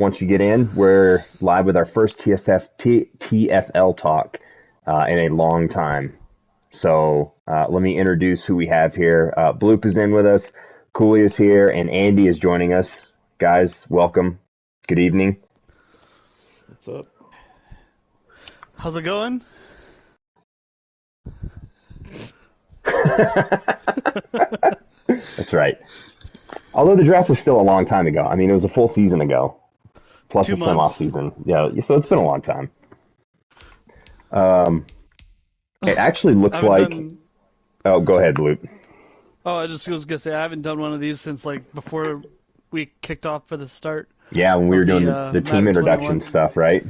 once you get in, we're live with our first TFL talk in a long time. So let me introduce who we have here. Bloop is in with us, Cooley is here, and Andy is joining us. Guys, welcome. Good evening. What's up? How's it going? That's right. Although the draft was still a long time ago. I mean, it was a full season ago, plus 2 some off months. season. Yeah, so it's been a long time. It actually looks I haven't like. done. Oh, go ahead, Luke. Oh, I just was gonna say I haven't done one of these since like before we kicked off for the start Yeah, when we were of doing the the team Madden introduction 21. stuff, right?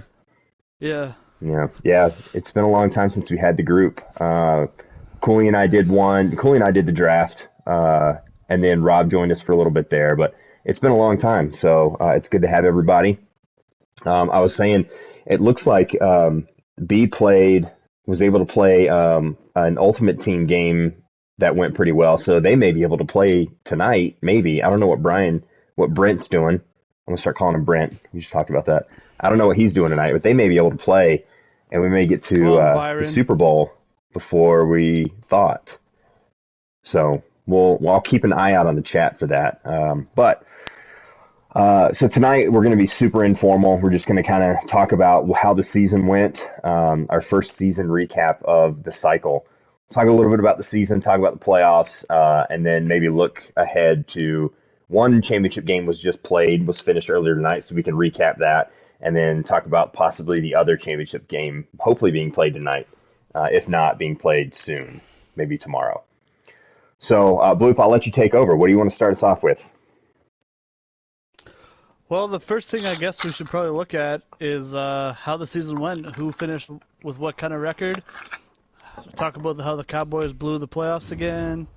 Yeah. Yeah. It's been a long time since we had the group. Cooley and I did one. Cooley and I did the draft, and then Rob joined us for a little bit there. But it's been a long time, so it's good to have everybody. I was saying, it looks like B was able to play an Ultimate Team game that went pretty well. So they may be able to play tonight. Maybe, I don't know what Brent's doing. I'm gonna start calling him Brent. We just talked about that. I don't know what he's doing tonight, but they may be able to play, and we may get Come to on, the Byron. Super Bowl before we thought. So I'll keep an eye out on the chat for that. So tonight we're going to be super informal. We're just going to kind of talk about how the season went, our first season recap of the cycle. Talk a little bit about the season, talk about the playoffs, and then maybe look ahead to one championship game was finished earlier tonight, so we can recap that, and then talk about possibly the other championship game, hopefully being played tonight, if not being played soon, maybe tomorrow. So, Bloop, I'll let you take over. What do you want to start us off with? Well, the first thing I guess we should probably look at is how the season went. Who finished with what kind of record? Talk about how the Cowboys blew the playoffs again,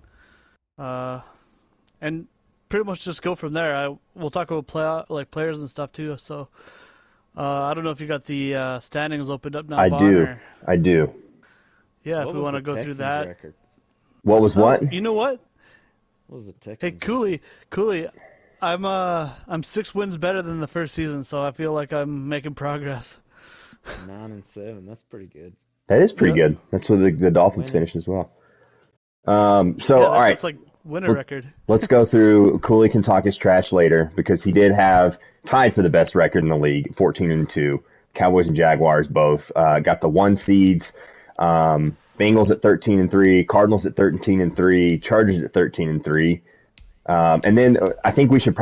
and pretty much just go from there. We'll talk about players and stuff too. So I don't know if you got the standings opened up now, I Bon, do. or I do. yeah, What if we was want the to go through Texans that. record? What was Oh, what? you know what? What was the Hey, Texans Cooley, I'm 6 wins better than the first season, so I feel like I'm making progress. record? 9-7. That's pretty good. That is pretty Yeah. good. That's where the Dolphins Winning. finished as well. Yeah, All right, that's like winner record. let's go through. Cooley can talk his trash later because he did have tied for the best record in the league, 14-2. Cowboys and Jaguars both got the 1 seeds. Bengals at 13-3, Cardinals at 13-3, Chargers at 13-3. And then I think we should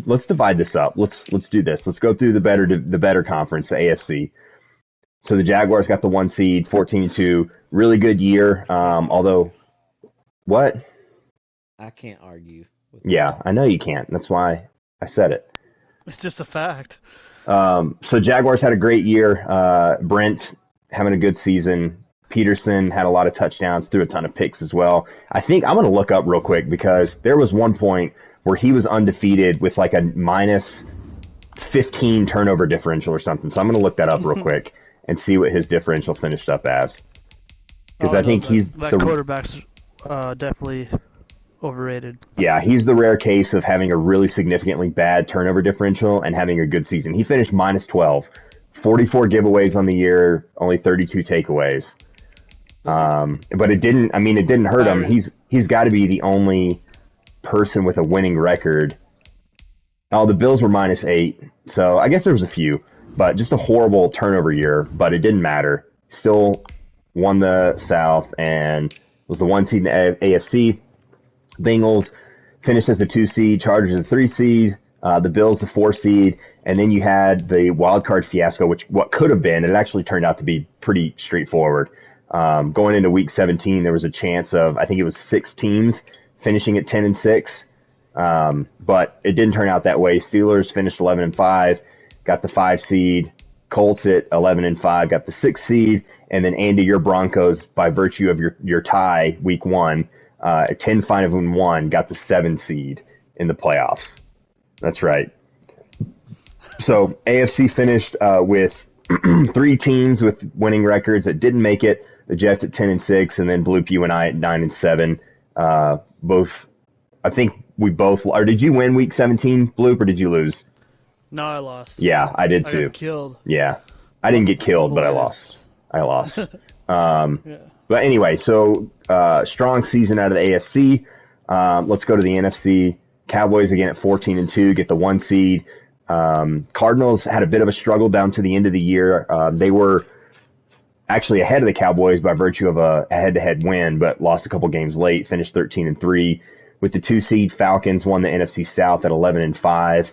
let's divide this up. Let's do this. Let's go through the better conference, the AFC. So the Jaguars got the 1 seed, 14-2, really good year. Although, what? I can't argue with Yeah, that. I know you can't. That's why I said it. It's just a fact. So Jaguars had a great year. Brent having a good season. Peterson had a lot of touchdowns, threw a ton of picks as well. I think I'm going to look up real quick because there was one point where he was undefeated with like a minus 15 turnover differential or something. So I'm going to look that up real quick and see what his differential finished up as. Because I think he's that quarterback's definitely overrated. Yeah, he's the rare case of having a really significantly bad turnover differential and having a good season. He finished minus 12, 44 giveaways on the year, only 32 takeaways. But it didn't hurt him. Byron. He's got to be the only person with a winning record. Oh, the Bills were minus 8, so I guess there was a few, but just a horrible turnover year. But it didn't matter. Still won the South and was the 1 seed in the AFC. Bengals finished as the 2 seed, Chargers the 3 seed, the Bills the 4 seed, and then you had the wild card fiasco, which what could have been, it actually turned out to be pretty straightforward. Going into week 17, there was a chance of, I think it was 6 teams finishing at 10-6, but it didn't turn out that way. Steelers finished 11-5, got the 5 seed. Colts at 11-5, got the 6 seed, and then Andy, your Broncos, by virtue of your tie week 1, 10-5-1, got the 7 seed in the playoffs. That's right. So AFC finished with 3 teams with winning records that didn't make it. The Jets at 10-6, and then Bloop, you and I at 9-7. Both, I think we both. Or did you win week 17, Bloop, or did you lose? No, I lost. Yeah, I did I too. got killed. Yeah, I didn't get killed, but I Boys. lost. Yeah. But anyway, so strong season out of the AFC. Let's go to the NFC. Cowboys again at 14-2, get the 1 seed. Cardinals had a bit of a struggle down to the end of the year. They were actually ahead of the Cowboys by virtue of a head-to-head win, but lost a couple games late, finished 13-3. With the 2 seed, Falcons won the NFC South at 11-5.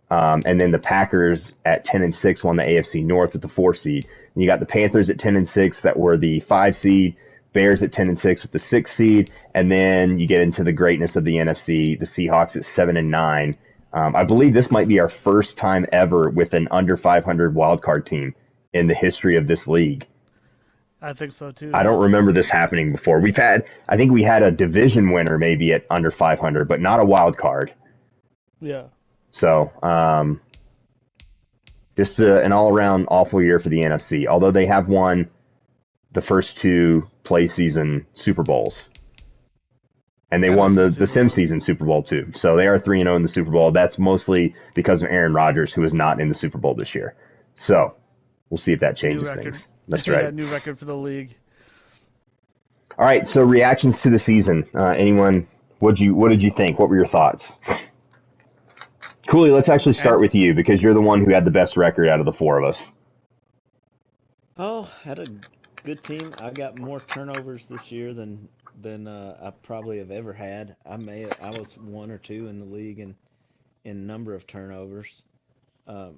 And then the Packers at 10-6 won the AFC North with the 4 seed. And you got the Panthers at 10-6 that were the 5 seed, Bears at 10-6 with the 6 seed, and then you get into the greatness of the NFC, the Seahawks at 7-9. I believe this might be our first time ever with an under 500 wildcard team in the history of this league. I think so too. I don't remember this happening before. I think we had a division winner maybe at under 500, but not a wild card. Yeah. So, just an all-around awful year for the NFC, although they have won the first 2 play season Super Bowls. And they won the sim season Super Bowl too. So they are 3-0 in the Super Bowl. That's mostly because of Aaron Rodgers, who is not in the Super Bowl this year. So we'll see if that changes things. That's right. Yeah, new record for the league. All right, so reactions to the season. Anyone, what did you think? What were your thoughts? Cooley, let's actually start with you because you're the one who had the best record out of the 4 of us. Oh, had a good team. I got more turnovers this year than I probably have ever had. I was 1 or 2 in the league in number of turnovers.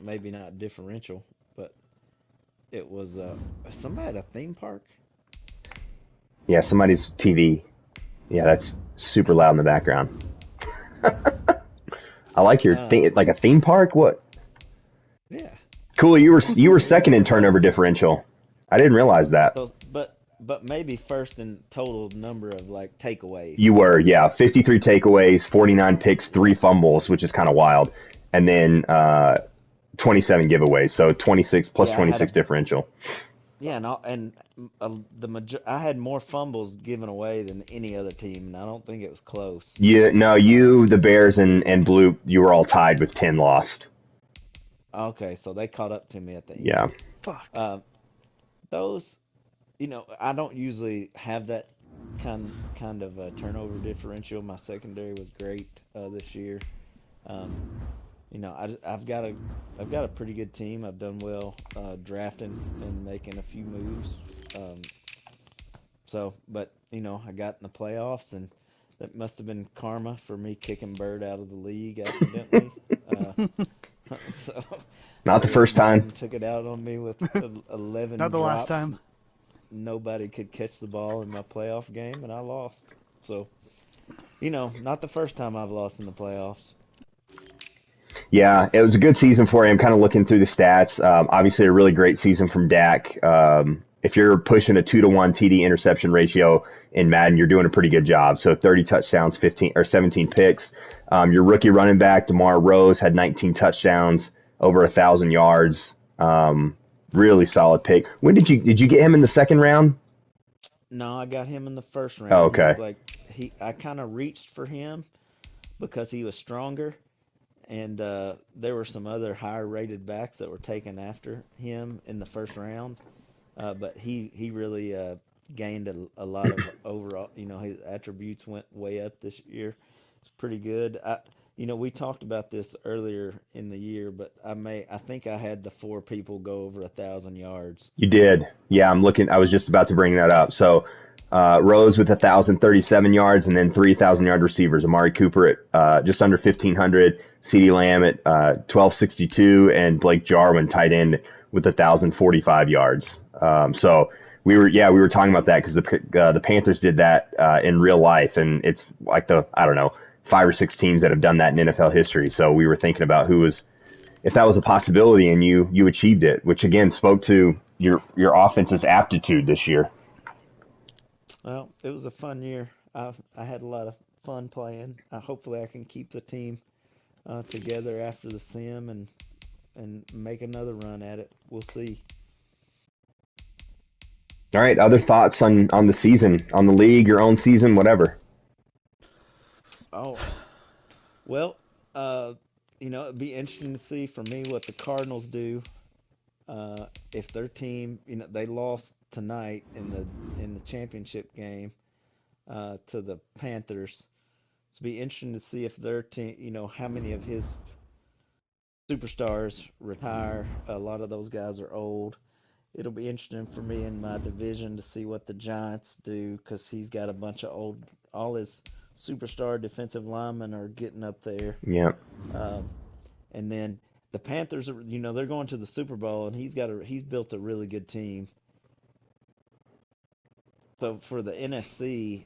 Maybe not differential, but it was somebody at a theme park. Yeah, somebody's TV. Yeah, that's super loud in the background. I like your like a theme park. What? Yeah. Cool. You were second in turnover differential. I didn't realize that. So, but maybe first in total number of like takeaways. You were, yeah, 53 takeaways, 49 picks, 3 fumbles, which is kind of wild, and then 27 giveaways. So 26 plus 26 differential. Yeah, and I had more fumbles given away than any other team, and I don't think it was close. You, the Bears, and Blue, you were all tied with 10 lost. Okay, so they caught up to me at the end. Yeah. Fuck. Those, I don't usually have that kind of turnover differential. My secondary was great this year. I've got a pretty good team. I've done well drafting and making a few moves. But I got in the playoffs, and that must have been karma for me kicking Bird out of the league accidentally. So not the first time. Took it out on me with 11 Not the drops. last time. Nobody could catch the ball in my playoff game, and I lost. So, not the first time I've lost in the playoffs. Yeah, it was a good season for him. I'm kind of looking through the stats. Obviously, a really great season from Dak. If you're pushing a 2-to-1 TD interception ratio in Madden, you're doing a pretty good job. So 30 touchdowns, 17 picks. Your rookie running back, DeMar Rose, had 19 touchdowns, over 1,000 yards. Really solid pick. When did you get him in the second round? No, I got him in the first round. Oh, okay. I kind of reached for him because he was stronger, and there were some other higher rated backs that were taken after him in the first round. But he really gained a lot of overall. His attributes went way up this year. It's pretty good. We talked about this earlier in the year, but I think I had the 4 people go over 1,000 yards. You did. Yeah, I was just about to bring that up. So Rose with 1,037 yards, and then 3,000-yard receivers. Amari Cooper at just under 1,500, CeeDee Lamb at 1,262, and Blake Jarwin tight end with 1,045 yards. So we were talking about that because the Panthers did that in real life, and it's like 5 or 6 teams that have done that in NFL history. So we were thinking about if that was a possibility, and you achieved it, which again spoke to your offensive aptitude this year. Well, it was a fun year. I had a lot of fun playing. Hopefully I can keep the team together after the sim and make another run at it. We'll see. All right, other thoughts on the season, on the league, your own season, whatever. Oh, well, It'd be interesting to see for me what the Cardinals do. If their team, they lost tonight in the championship game to the Panthers. It's be interesting to see if their team, how many of his superstars retire. A lot of those guys are old. It'll be interesting for me in my division to see what the Giants do because he's got a bunch of all his superstar defensive linemen are getting up there. Yeah. And then the Panthers are, they're going to the Super Bowl and he's built a really good team. So for the NFC,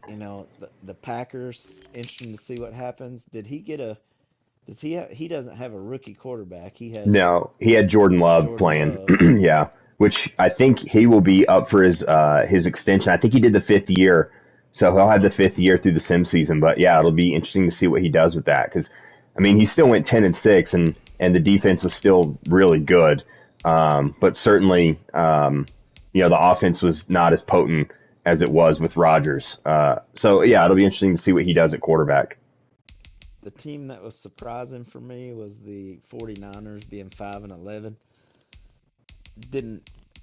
the Packers, interesting to see what happens. He doesn't have a rookie quarterback. No, he had Jordan Love playing. Love. Yeah, which I think he will be up for his extension. I think he did the 5th year, so he'll have the 5th year through the sim season. But yeah, it'll be interesting to see what he does with that because, I mean, he still went 10-6 and the defense was still really good. But certainly, the offense was not as potent as it was with Rodgers. So yeah, it'll be interesting to see what he does at quarterback. The team that was surprising for me was the 49ers being 5-11.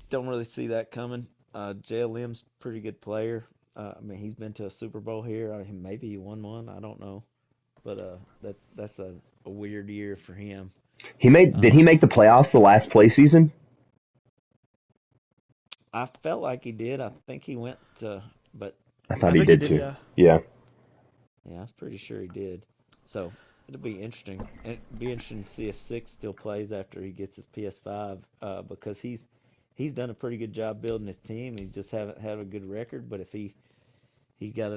Don't really see that coming. JLM's a pretty good player. I mean, he's been to a Super Bowl here. Maybe he won one. I don't know, but that's a weird year for him. Did he make the playoffs the last play season? I felt like he did. I think he went to, but I thought he did too. Yeah. Yeah, I'm pretty sure he did. So it'll be interesting. It'll be interesting to see if Six still plays after he gets his PS5 because he's done a pretty good job building his team. He just haven't had a good record. But if he got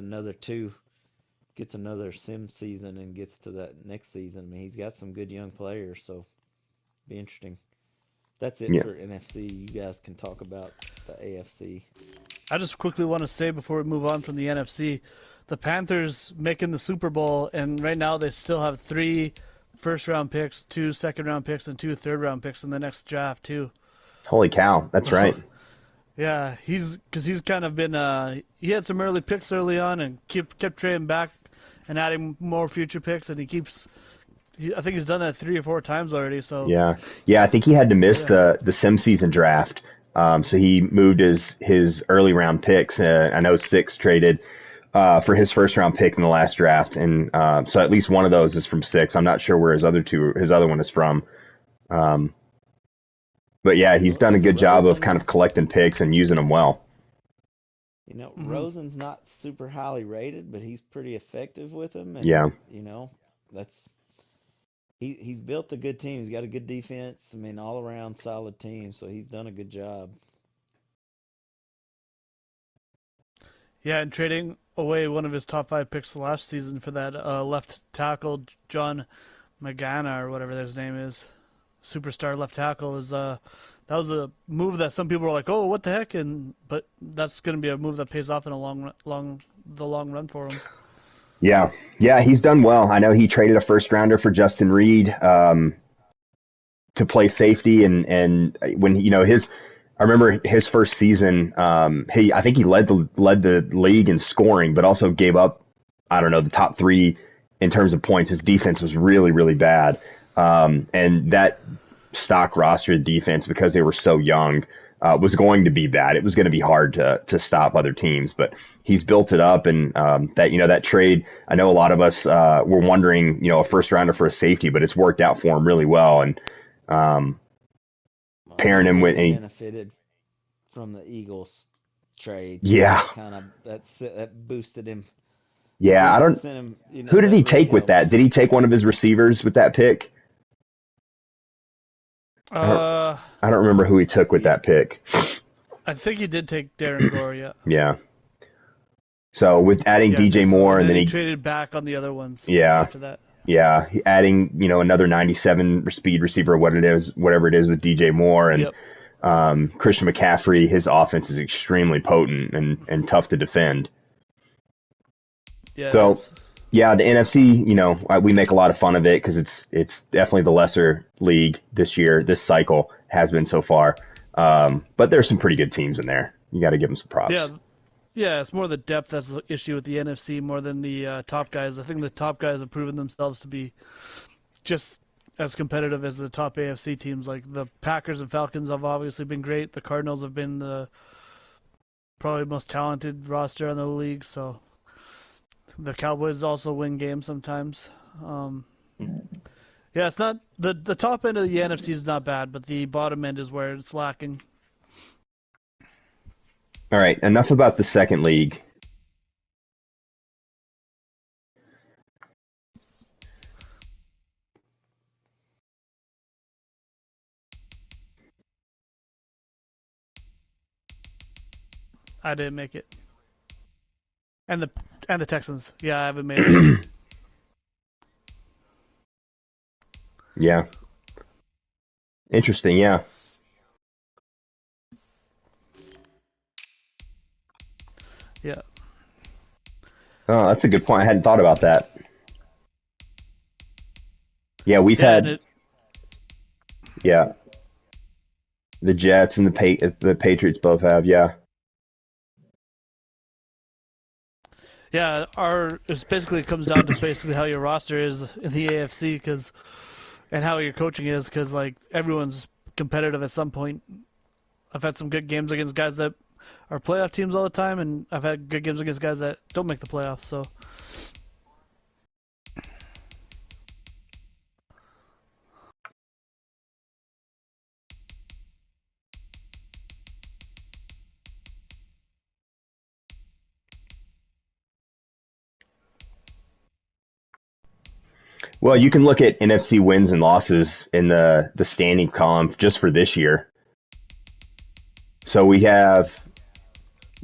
gets another sim season and gets to that next season, I mean, he's got some good young players. So be interesting. That's it for NFC. You guys can talk about the AFC. I just quickly want to say before we move on from the NFC, the Panthers making the Super Bowl, and right now they still have 3 first-round picks, 2 second-round picks, and 2 third-round picks in the next draft too. Holy cow, that's right. Yeah, he's kind of been he had some early picks early on and kept trading back and adding more future picks, and I think he's done that 3 or 4 times already. So yeah, I think he had to miss the sim season draft, so he moved his early round picks. I know 6 traded for his first round pick in the last draft, and so at least one of those is from 6. I'm not sure where his other one is from. But yeah, he's done a good job of kind of collecting picks and using them well. Rosen's not super highly rated, but he's pretty effective with them. And, yeah. He's built a good team. He's got a good defense. I mean, all around solid team. So he's done a good job. Yeah, and trading away one of his top 5 picks last season for that left tackle, John Magana or whatever his name is, superstar left tackle, that was a move that some people were like, oh, what the heck? But that's going to be a move that pays off in a long run for him. Yeah, he's done well. I know he traded a first rounder for Justin Reed to play safety, and when I remember his first season. I think he led the league in scoring, but also gave up, I don't know, the top 3 in terms of points. His defense was really, really bad, and that stock roster defense, because they were so young, was going to be bad. It was going to be hard to stop other teams, but he's built it up, and that trade, I know a lot of us were wondering, a first rounder for a safety, but it's worked out for him really well, and pairing him with benefited from the Eagles trade. Yeah, that boosted him. Yeah, who did he take with that? Did he take one of his receivers with that pick? I don't remember who he took with that pick. I think he did take Darren Gore, yeah. Yeah. So with adding DJ Moore, and then he traded back on the other ones. Yeah. After that. Yeah, adding another 97 speed receiver, whatever it is with DJ Moore, and Christian McCaffrey. His offense is extremely potent and tough to defend. Yeah. So. Yeah, the NFC, we make a lot of fun of it because it's definitely the lesser league this year. This cycle has been so far, but there's some pretty good teams in there. You got to give them some props. Yeah, it's more the depth that's the issue with the NFC more than the top guys. I think the top guys have proven themselves to be just as competitive as the top AFC teams. Like the Packers and Falcons have obviously been great. The Cardinals have been the probably most talented roster in the league. So the Cowboys also win games sometimes. Yeah, it's not the top end of the NFC is not bad, but the bottom end is where it's lacking. All right, enough about the second league. I didn't make it. And the Texans. Yeah, I haven't made it. Yeah. Interesting, yeah. Yeah. Oh, that's a good point. I hadn't thought about that. Yeah, yeah, the Jets and the Patriots both have, yeah. Yeah, it basically comes down to basically how your roster is in the AFC and how your coaching is because like everyone's competitive at some point. I've had some good games against guys that are playoff teams all the time, and I've had good games against guys that don't make the playoffs. So Well, you can look at NFC wins and losses in the standing column just for this year. So we have,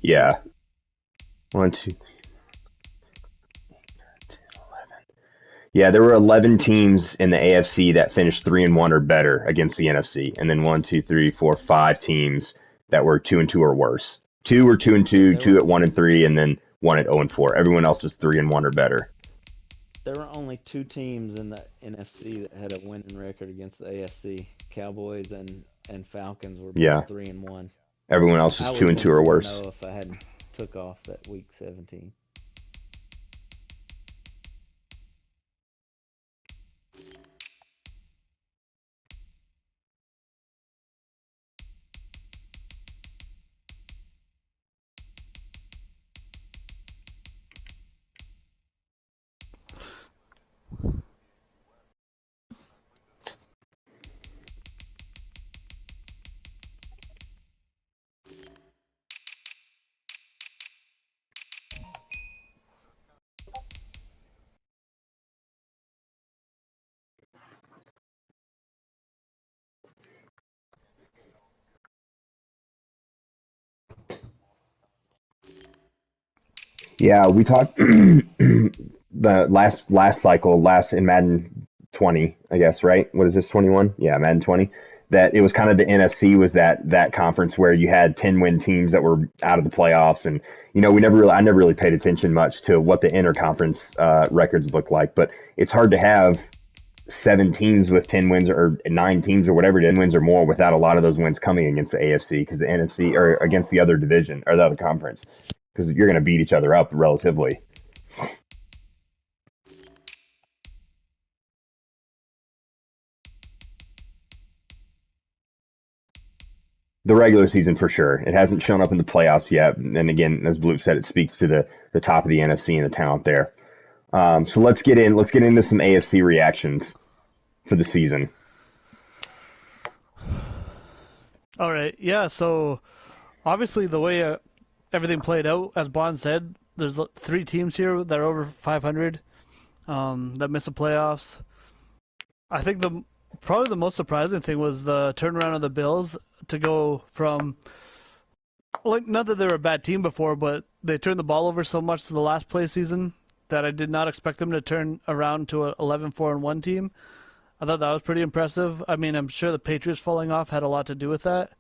yeah, 1, 2, 3, 10, 11. Yeah, there were 11 teams in the AFC that finished 3-1 or better against the NFC, and then 1, 2, 3, 4, 5 teams that were 2-2 or worse. 2 were 2-2, 2 at 1-3, and then 1 at 0-4. Everyone else was 3-1 or better. There were only 2 teams in the NFC that had a winning record against the AFC. Cowboys and Falcons were Yeah. both 3-1. Everyone else I was would 2-2 or worse. know if I hadn't took off that week 17. Yeah, we talked the last cycle, last in Madden 20, I guess, right? What is this, 21? Yeah, Madden 20. That it was kind of the NFC was that conference where you had 10-win teams that were out of the playoffs, and I never really paid attention much to what the interconference records look like, but it's hard to have 7 teams with 10 wins or 9 teams or whatever 10 wins or more without a lot of those wins coming against the AFC because the NFC or against the other division or the other conference because you're going to beat each other up relatively. The regular season for sure. It hasn't shown up in the playoffs yet. And again, as Bloop said, it speaks to the top of the NFC and the talent there. So let's get into some AFC reactions for the season. all right, yeah. So obviously the way everything played out, as Bond said, there's 3 teams here that are over 500 that miss the playoffs. I think probably the most surprising thing was the turnaround of the Bills to go from, like, not that they were a bad team before, but they turned the ball over so much to the last play season that I did not expect them to turn around to an 11-4-1 team. I thought that was pretty impressive. I mean, I'm sure the Patriots falling off had a lot to do with that.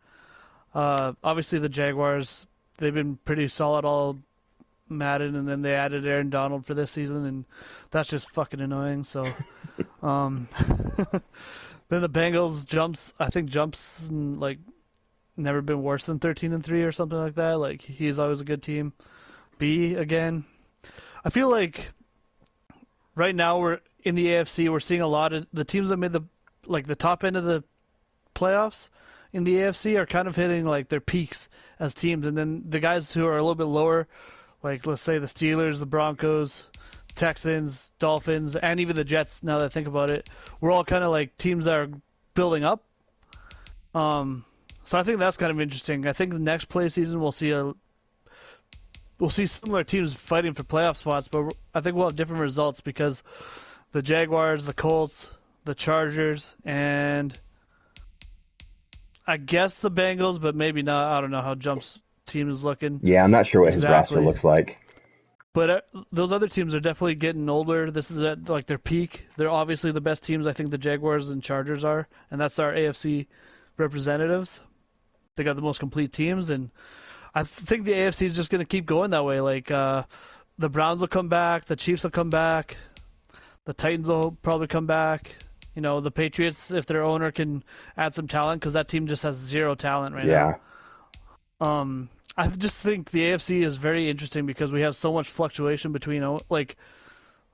Obviously, the Jaguars, they've been pretty solid all Madden, and then they added Aaron Donald for this season, and that's just fucking annoying. So, then the Bengals jumps like never been worse than 13-3 or something like that. Like he's always a good team. B again. I feel like right now we're in the AFC. We're seeing a lot of the teams that made the like the top end of the playoffs in the AFC are kind of hitting like their peaks as teams, and then the guys who are a little bit lower, like let's say the Steelers, the Broncos, Texans, Dolphins, and even the Jets. Now that I think about it, we're all kind of like teams that are building up. So I think that's kind of interesting. I think the next play season we'll see similar teams fighting for playoff spots, but I think we'll have different results because the Jaguars, the Colts, the Chargers, and I guess the Bengals, but maybe not. I don't know how Jump's team is looking. Yeah, I'm not sure what his roster Exactly. looks like. But those other teams are definitely getting older. This is at like their peak. They're obviously the best teams. I think the Jaguars and Chargers are, and that's our AFC representatives. They got the most complete teams, and I think the AFC is just going to keep going that way. Like the Browns will come back, the Chiefs will come back, the Titans will probably come back. You know, the Patriots, if their owner can add some talent, because that team just has zero talent right Yeah. now. I just think the AFC is very interesting because we have so much fluctuation between like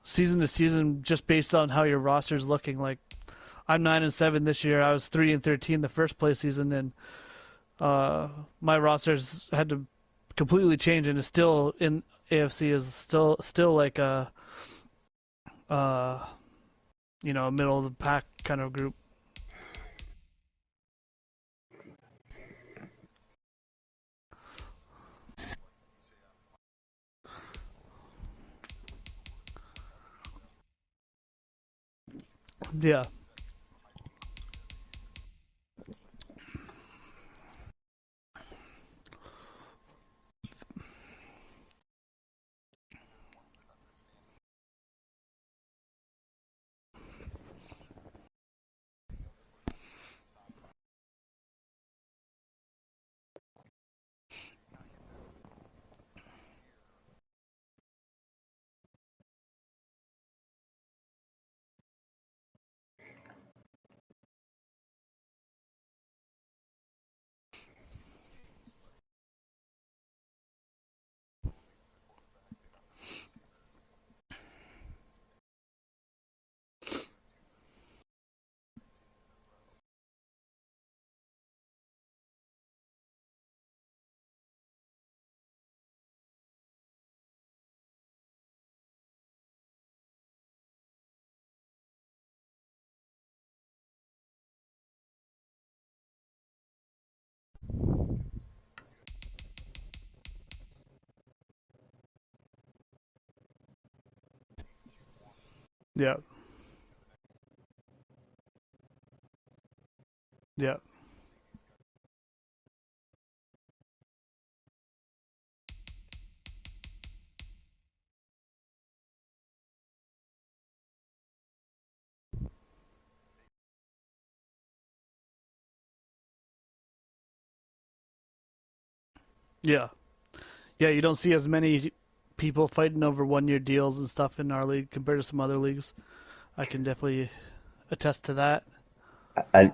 season to season, just based on how your roster is looking. Like I'm 9-7 this year. I was 3-13 the first play season, and my rosters had to completely change, and it's still in AFC is still like a middle of the pack kind of group. Yeah. Yeah. Yeah. Yeah. Yeah, you don't see as many people fighting over 1-year deals and stuff in our league compared to some other leagues. I can definitely attest to that. I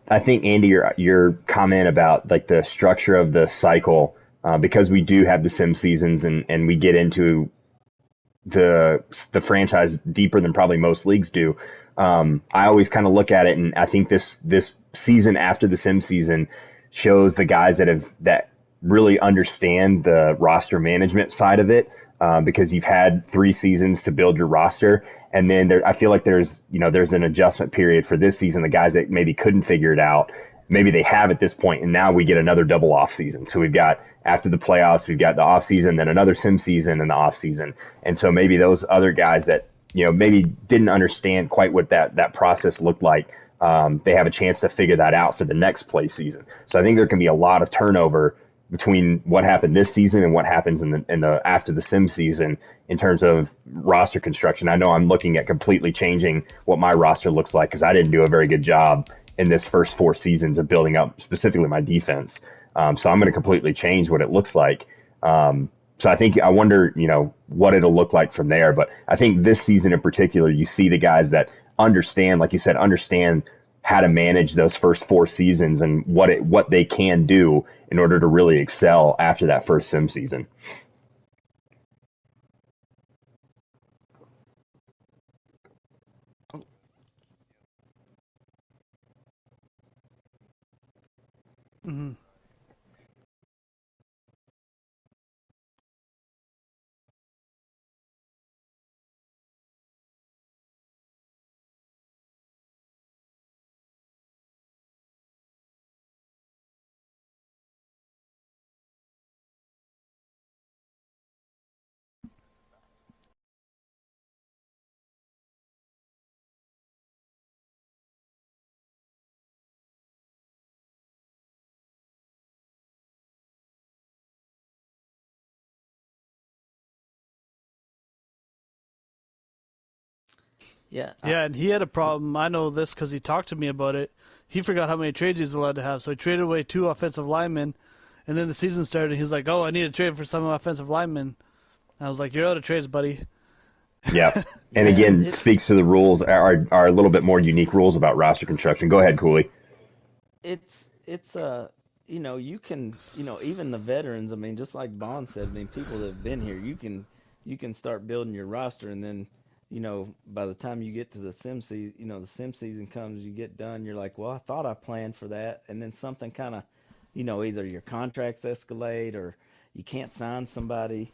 I think Andy, your comment about like the structure of the cycle, because we do have the sim seasons and we get into the franchise deeper than probably most leagues do. I always kind of look at it, and I think this season after the sim season shows the guys that really understand the roster management side of it, because you've had 3 seasons to build your roster, and then I feel like there's an adjustment period for this season. The guys that maybe couldn't figure it out, maybe they have at this point, and now we get another double off season. So we've got after the playoffs, we've got the off season, then another sim season, and the off season. And so maybe those other guys that maybe didn't understand quite what that process looked like, they have a chance to figure that out for the next play season. So I think there can be a lot of turnover between what happened this season and what happens in the after the sim season in terms of roster construction. I know I'm looking at completely changing what my roster looks like because I didn't do a very good job in this first 4 seasons of building up specifically my defense. So I'm going to completely change what it looks like. So I wonder, what it'll look like from there. But I think this season in particular, you see the guys that understand, like you said, understand how to manage those first 4 seasons and what they can do in order to really excel after that first sim season. Hmm. Yeah, Yeah, and he had a problem. I know this because he talked to me about it. He forgot how many trades he's allowed to have, so he traded away 2 offensive linemen. And then the season started, and he was like, "Oh, I need to trade for some offensive linemen." I was like, "You're out of trades, buddy." Yeah. And yeah, again, speaks to the rules, are a little bit more unique rules about roster construction. Go ahead, Cooley. it's you can, even the veterans. I mean, just like Bond said, I mean, people that have been here, you can start building your roster, and then by the time you get to the sim season comes, you get done, you're like, well, I thought I planned for that, and then something kind of, either your contracts escalate or you can't sign somebody,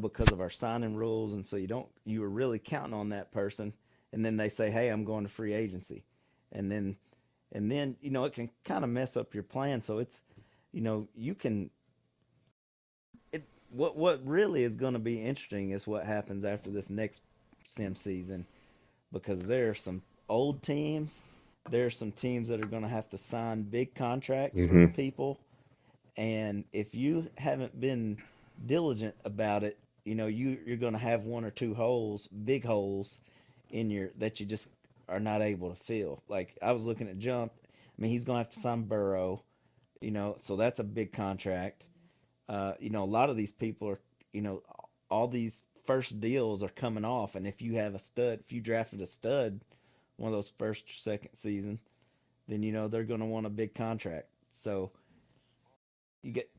because of our signing rules, and so you were really counting on that person, and then they say, hey, I'm going to free agency, and then it can kind of mess up your plan. So it's you can it what really is going to be interesting is what happens after this next sim season, because there are some old teams, there are some teams that are going to have to sign big contracts for Hmm. people, and if you haven't been diligent about it, you're going to have one or two holes, big holes in your that you just are not able to fill. Like I was looking at Jump. I mean, he's going to have to sign Burrow, so that's a big contract. A lot of these people are, you know, all these first deals are coming off, and if you drafted a stud one of those first or second season, then they're going to want a big contract. So you get,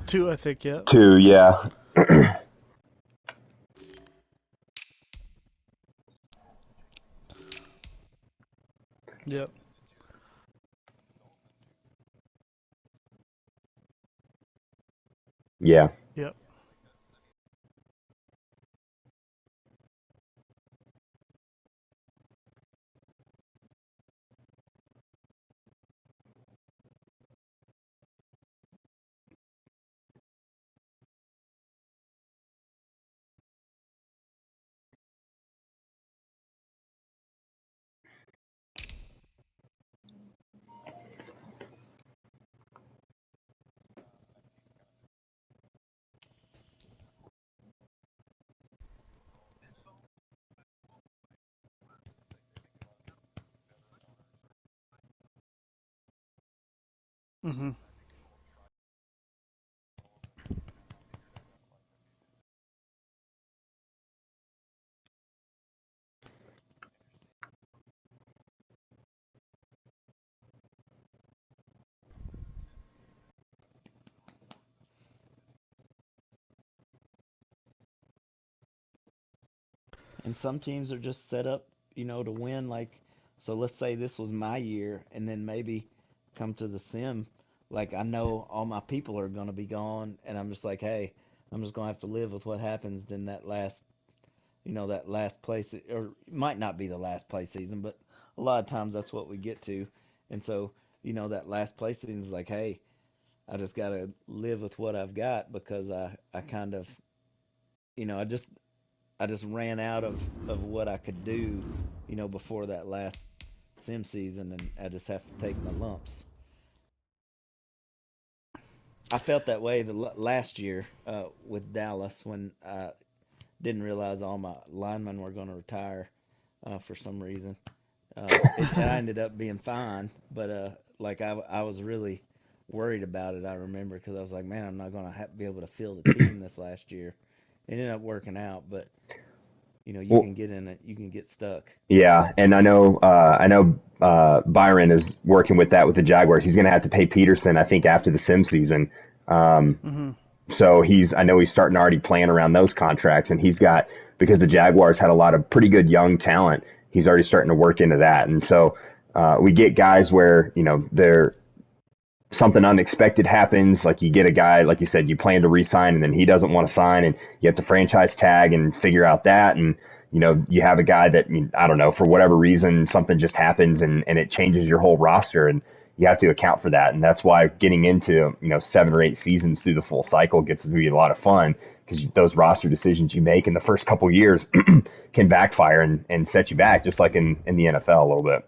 Two, I think, yeah. 2, yeah. Yep. Yeah. Yep. Hmm. and some teams are just set up, to win. Like, so let's say this was my year, and then maybe come to the sim, like I know all my people are gonna be gone, and I'm just like, hey, I'm just gonna have to live with what happens in that last, that last place, or it might not be the last play season, but a lot of times that's what we get to, and so that last play season is like, hey, I just gotta live with what I've got because I kind of, I just ran out of what I could do, before that last sim season, and I just have to take my lumps. I felt that way the last year with Dallas when I didn't realize all my linemen were going to retire for some reason. I ended up being fine, but like I was really worried about it. I remember because I was like, man, I'm not going to be able to field a team this last year. It ended up working out, but you Well, can get in it, you can get stuck. yeah, and I know Byron is working with that with the Jaguars. He's going to have to pay Peterson, I think, after the sim season. Um, Hmm. so I know he's starting to already plan around those contracts, and he's got, because the Jaguars had a lot of pretty good young talent. He's already starting to work into that, and so we get guys where they're something unexpected happens, like you get a guy, like you said, you plan to re-sign and then he doesn't want to sign and you have to franchise tag and figure out that. And, you have a guy that, I don't know, for whatever reason, something just happens and it changes your whole roster and you have to account for that. And that's why getting into, 7 or 8 seasons through the full cycle gets to be a lot of fun because those roster decisions you make in the first couple years can backfire and set you back, just like in the NFL a little bit.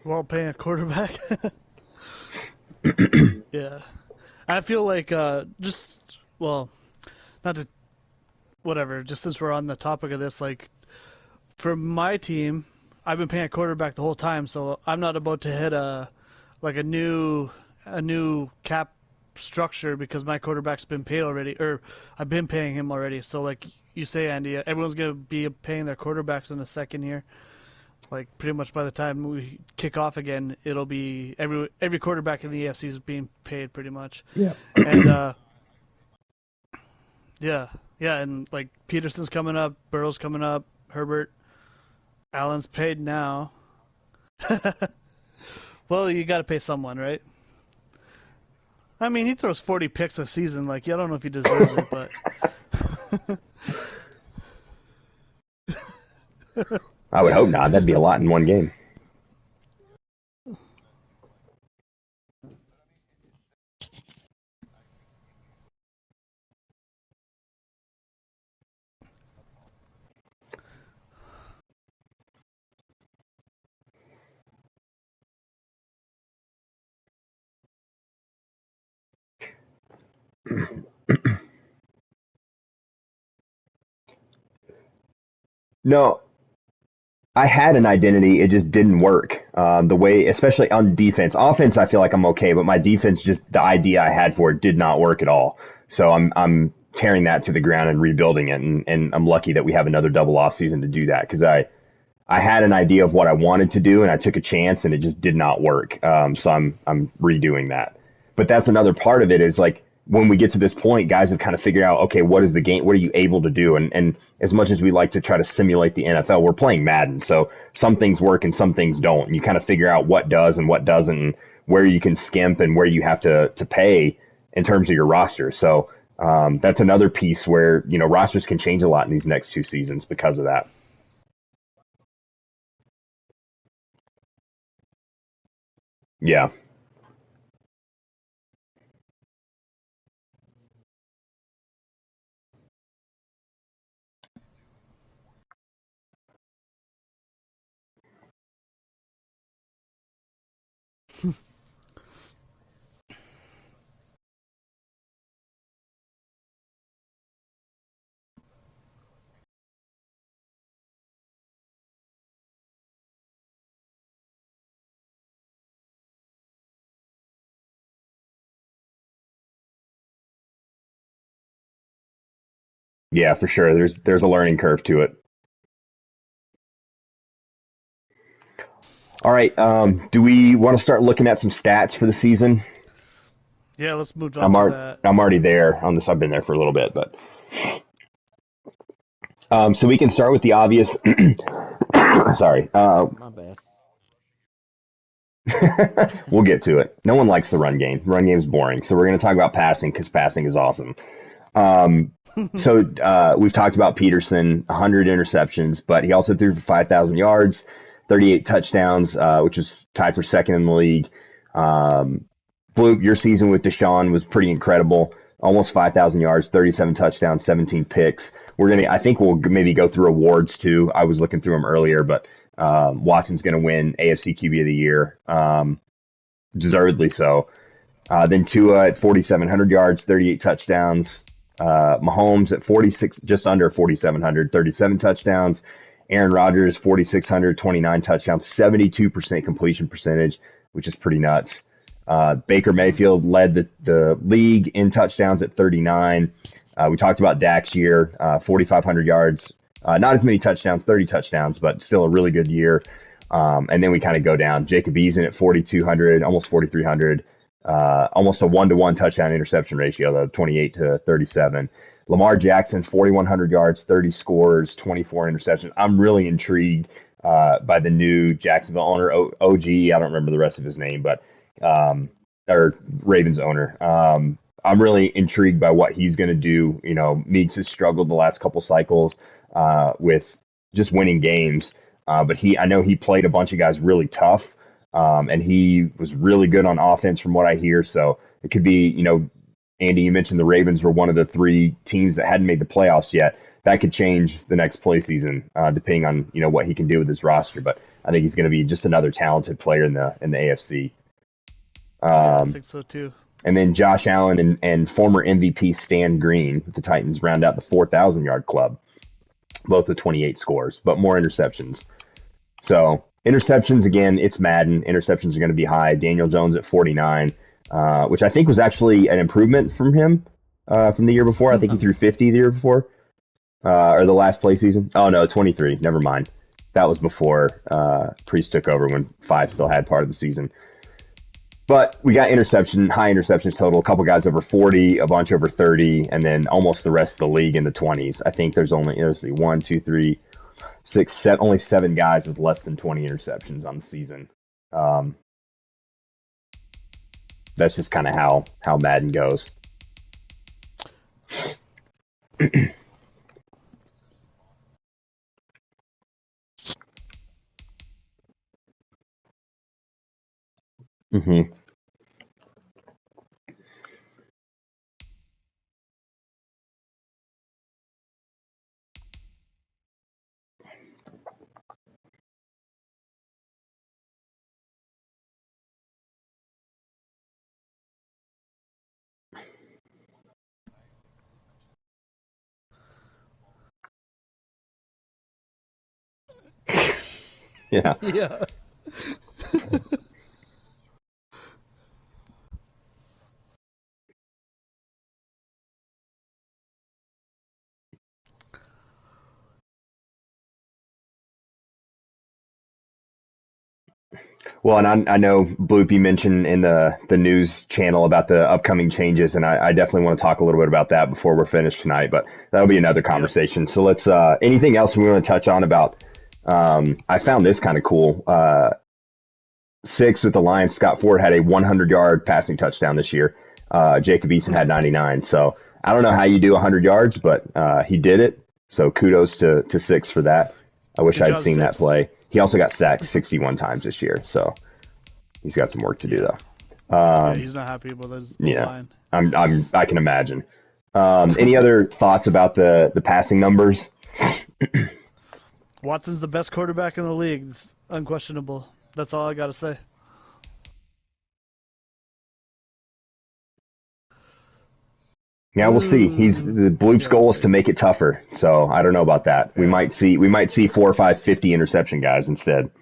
While paying a quarterback. Yeah. I feel like just well, not to whatever. Just since we're on the topic of this, like for my team, I've been paying a quarterback the whole time, so I'm not about to hit a new cap structure because my quarterback's been paid already, or I've been paying him already. So like you say, Andy, everyone's gonna be paying their quarterbacks in the second year. Like pretty much by the time we kick off again, it'll be every quarterback in the AFC is being paid pretty much. Yeah. And yeah, yeah, and like Peterson's coming up, Burrow's coming up, Herbert, Allen's paid now. Well, you got to pay someone, right? I mean, he throws 40 picks a season. Like, yeah, I don't know if he deserves it, but I would hope not. That'd be a lot in one game. No, I had an identity. It just didn't work. The way, especially on defense. Offense, I feel like I'm okay, but my defense, just the idea I had for it did not work at all. So I'm tearing that to the ground and rebuilding it, and I'm lucky that we have another double off season to do that because I had an idea of what I wanted to do and I took a chance and it just did not work. So I'm redoing that. But that's another part of it is like when we get to this point, guys have kind of figured out, okay, what is the game? What are you able to do? And as much as we like to try to simulate the NFL, we're playing Madden. So some things work and some things don't. And you kind of figure out what does and what doesn't, and where you can skimp and where you have to pay in terms of your roster. So that's another piece where, rosters can change a lot in these next 2 seasons because of that. Yeah. Yeah, for sure. There's a learning curve to it. All right. Do we want to start looking at some stats for the season? Yeah, let's move on to that. I'm already there on this. I've been there for a little bit, but so we can start with the obvious. Sorry. My bad. We'll get to it. No one likes the run game. Run game's boring. So we're going to talk about passing because passing is awesome. So we've talked about Peterson, 100 interceptions, but he also threw for 5,000 yards, 38 touchdowns, which was tied for second in the league. Bloop, your season with Deshaun was pretty incredible. Almost 5,000 yards, 37 touchdowns, 17 picks. I think we'll maybe go through awards too. I was looking through them earlier, but Watson's going to win AFC QB of the year, deservedly so. Then Tua at 4,700 yards, 38 touchdowns. Mahomes at 46, just under 4,700, 37 touchdowns. Aaron Rodgers, 4,600, 29 touchdowns, 72% completion percentage, which is pretty nuts. Baker Mayfield led the league in touchdowns at 39. We talked about Dak's year, 4,500 yards. Not as many touchdowns, 30 touchdowns, but still a really good year. And then we kind of go down. Jacob Eason at 4,200, almost 4,300. Almost a 1-to-1 touchdown interception ratio, though, 28 to 37. Lamar Jackson, 4,100 yards, 30 scores, 24 interceptions. I'm really intrigued by the new Jacksonville owner, OG. I don't remember the rest of his name, but or Ravens owner. I'm really intrigued by what he's going to do. You know, Meeks has struggled the last couple cycles with just winning games, but I know he played a bunch of guys really tough. And he was really good on offense from what I hear. So it could be, you know, Andy, you mentioned the Ravens were one of the 3 teams that hadn't made the playoffs yet. That could change the next play season, depending on, you know, what he can do with his roster. But I think he's going to be just another talented player in the AFC. I think so too. And then Josh Allen and former MVP Stan Green with the Titans round out the 4,000-yard club, both with 28 scores, but more interceptions. So interceptions, again, it's Madden. Interceptions are going to be high. Daniel Jones at 49, which I think was actually an improvement from him from the year before. I think he threw 50 the year before, or the last play season. Oh, no, 23. Never mind. That was before Priest took over when 5 still had part of the season. But we got high interceptions total. A couple guys over 40, a bunch over 30, and then almost the rest of the league in the 20s. I think there's only 1, 2, 3, 6, 7, only 7 guys with less than 20 interceptions on the season. That's just kind of how Madden goes. Mm-hmm. Yeah. Yeah. Well, and I know Bloopy mentioned in the news channel about the upcoming changes, and I definitely want to talk a little bit about that before we're finished tonight, but that'll be another conversation. So let's, anything else we want to touch on about, I found this kind of cool. 6 with the Lions, Scott Ford had a 100-yard passing touchdown this year. Jacob Eason had 99. So I don't know how you do 100 yards, but he did it. So kudos to 6 for that. I wish I'd seen that play. He also got sacked 61 times this year, so he's got some work to do though. Yeah, he's not happy with his line. I can imagine. Any other thoughts about the passing numbers? Watson's the best quarterback in the league. It's unquestionable. That's all I got to say. Yeah, we'll see. The Bloop's goal is to make it tougher, so I don't know about that. Yeah. We might see 4 or 5 50 interception guys instead.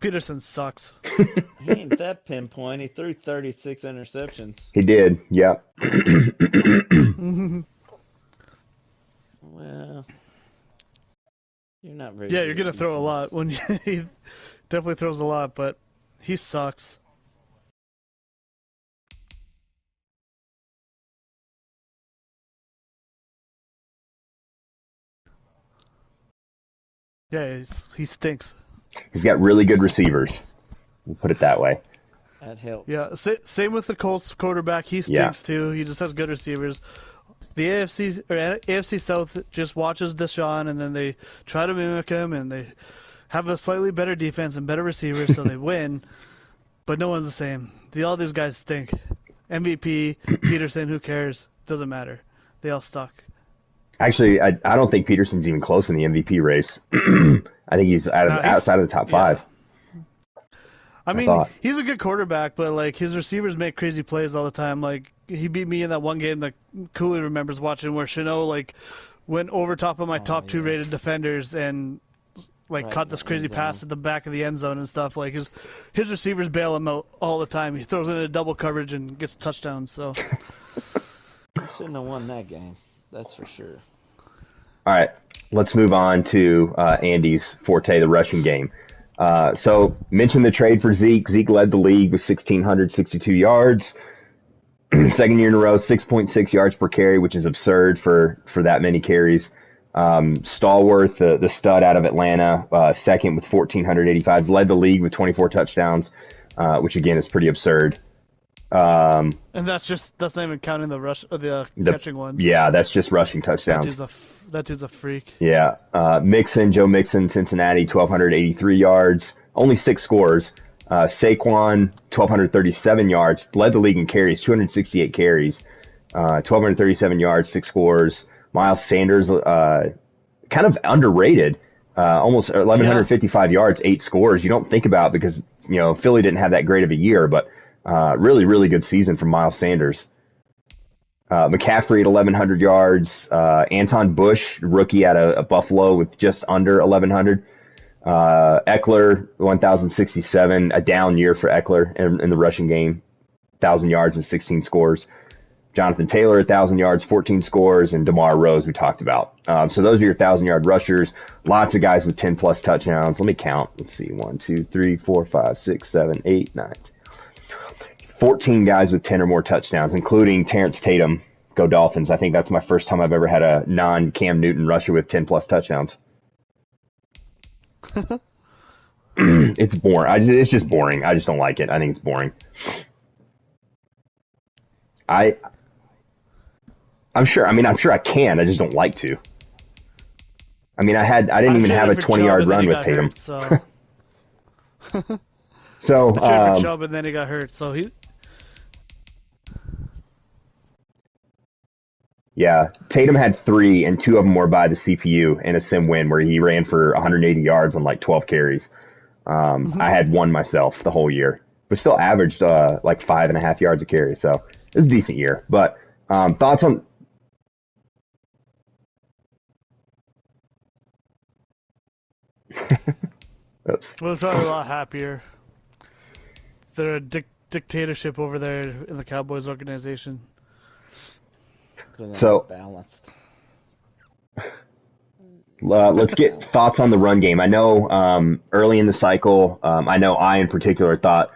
Peterson sucks. He ain't that pinpoint. He threw 36 interceptions. He did, yeah. Well, you're not very Yeah, good you're at gonna throw a lot defense. he definitely throws a lot, but he sucks. Yeah, he stinks. He's got really good receivers. We'll put it that way. That helps. Yeah, same with the Colts quarterback. He Yeah. stinks too. He just has good receivers. The AFC South just watches Deshaun, and then they try to mimic him, and they have a slightly better defense and better receivers, so they win. But no one's the same. All these guys stink. MVP, Peterson, who cares? Doesn't matter. They all suck. Actually, I don't think Peterson's even close in the MVP race. I think he's outside of the top five. I mean, he's a good quarterback, but like his receivers make crazy plays all the time. Like he beat me in that one game that Cooley remembers watching, where Chanel like went over top of my top two rated defenders and like caught this crazy pass at the back of the end zone and stuff. Like his receivers bail him out all the time. He throws in a double coverage and gets touchdowns. So He shouldn't have won that game. That's for sure. All right, let's move on to Andy's forte, the rushing game. So mentioned the trade for Zeke. Zeke led the league with 1,662 yards. Second year in a row, 6.6 yards per carry, which is absurd for that many carries. Stallworth, the stud out of Atlanta, second with 1,485, led the league with 24 touchdowns, which again is pretty absurd. And that's not even counting the catching ones. Yeah, that's just rushing touchdowns. That dude's a freak. Yeah. Joe Mixon, Cincinnati, 1,283 yards, only 6 scores. Saquon, 1,237 yards, led the league in carries, 268 carries, 1,237 yards, 6 scores. Miles Sanders, kind of underrated, almost 1,155 yards, 8 scores. You don't think about because, Philly didn't have that great of a year, but really, really good season from Miles Sanders. McCaffrey at 1,100 yards. Anton Bush, rookie out of Buffalo with just under 1,100. Eckler, 1,067, a down year for Eckler in the rushing game. 1,000 yards and 16 scores. Jonathan Taylor, 1,000 yards, 14 scores, and DeMar Rose we talked about. So those are your 1,000-yard rushers. Lots of guys with 10-plus touchdowns. Let me count. Let's see. 1, 2, 3, 4, 5, 6, 7, 8, 9, 14 guys with 10 or more touchdowns, including Terrence Tatum. Go Dolphins. I think that's my first time I've ever had a non-Cam Newton rusher with 10-plus touchdowns. It's boring. It's just boring. I just don't like it. I think it's boring. I'm sure I can. I just don't like to. I mean, I didn't even have a 20-yard run with Tatum. Hurt, so for Chubb, and then he got hurt. So yeah, Tatum had 3, and 2 of them were by the CPU in a sim win where he ran for 180 yards on like 12 carries. I had 1 myself the whole year, but still averaged like 5.5 yards a carry. So it was a decent year. But thoughts on? Oops. Well, probably a lot happier. They're a dictatorship over there in the Cowboys organization. So balanced. Let's get thoughts on the run game. I know early in the cycle, I know I in particular thought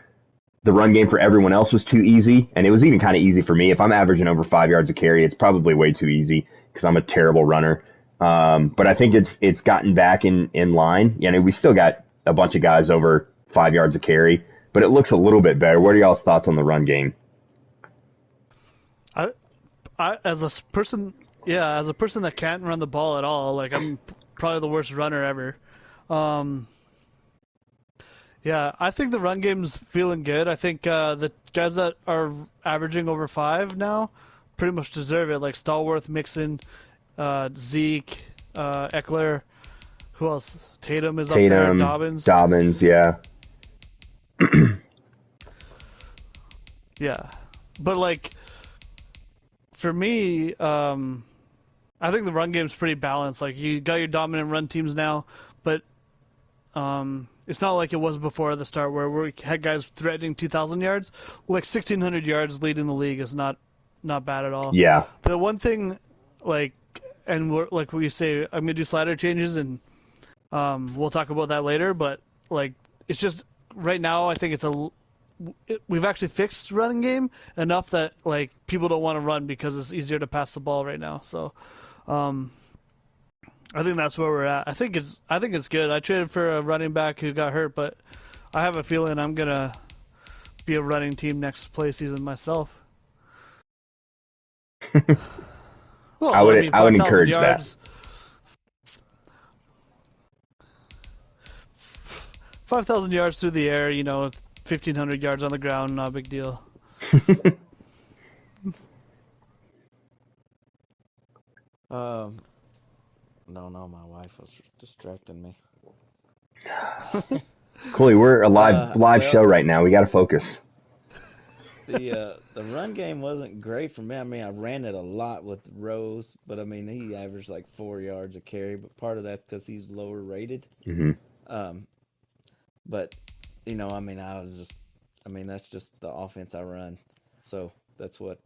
the run game for everyone else was too easy, and it was even kind of easy for me. If I'm averaging over 5 yards a carry, it's probably way too easy because I'm a terrible runner. But I think it's gotten back in line. We still got a bunch of guys over 5 yards a carry, but it looks a little bit better. What are y'all's thoughts on the run game? As a person that can't run the ball at all, like I'm probably the worst runner ever. Yeah, I think the run game's feeling good. I think the guys that are averaging over 5 now pretty much deserve it, like Stallworth, Mixon, Zeke, Eckler. Who else? Tatum is up there. Dobbins, yeah. Yeah, but like for me, I think the run game's pretty balanced. Like you got your dominant run teams now, but It's not like it was before the start where we had guys threatening 2,000 yards. Like 1,600 yards leading the league is not bad at all. Yeah. The one thing, and like we say, I'm gonna do slider changes, and we'll talk about that later. But it's just right now, I think we've actually fixed running game enough that people don't want to run because it's easier to pass the ball right now. So, I think that's where we're at. I think it's good. I traded for a running back who got hurt, but I have a feeling I'm gonna be a running team next play season myself. Well, I would 5,000 encourage yards, that. 5,000 yards through the air, 1,500 yards on the ground, not a big deal. No, my wife was distracting me. Chloe, we're a live show right now. We got to focus. The run game wasn't great for me. I mean, I ran it a lot with Rose, but I mean, he averaged like 4 yards a carry. But part of that's because he's lower rated. Mm-hmm. But I mean, that's just the offense I run. So that's what.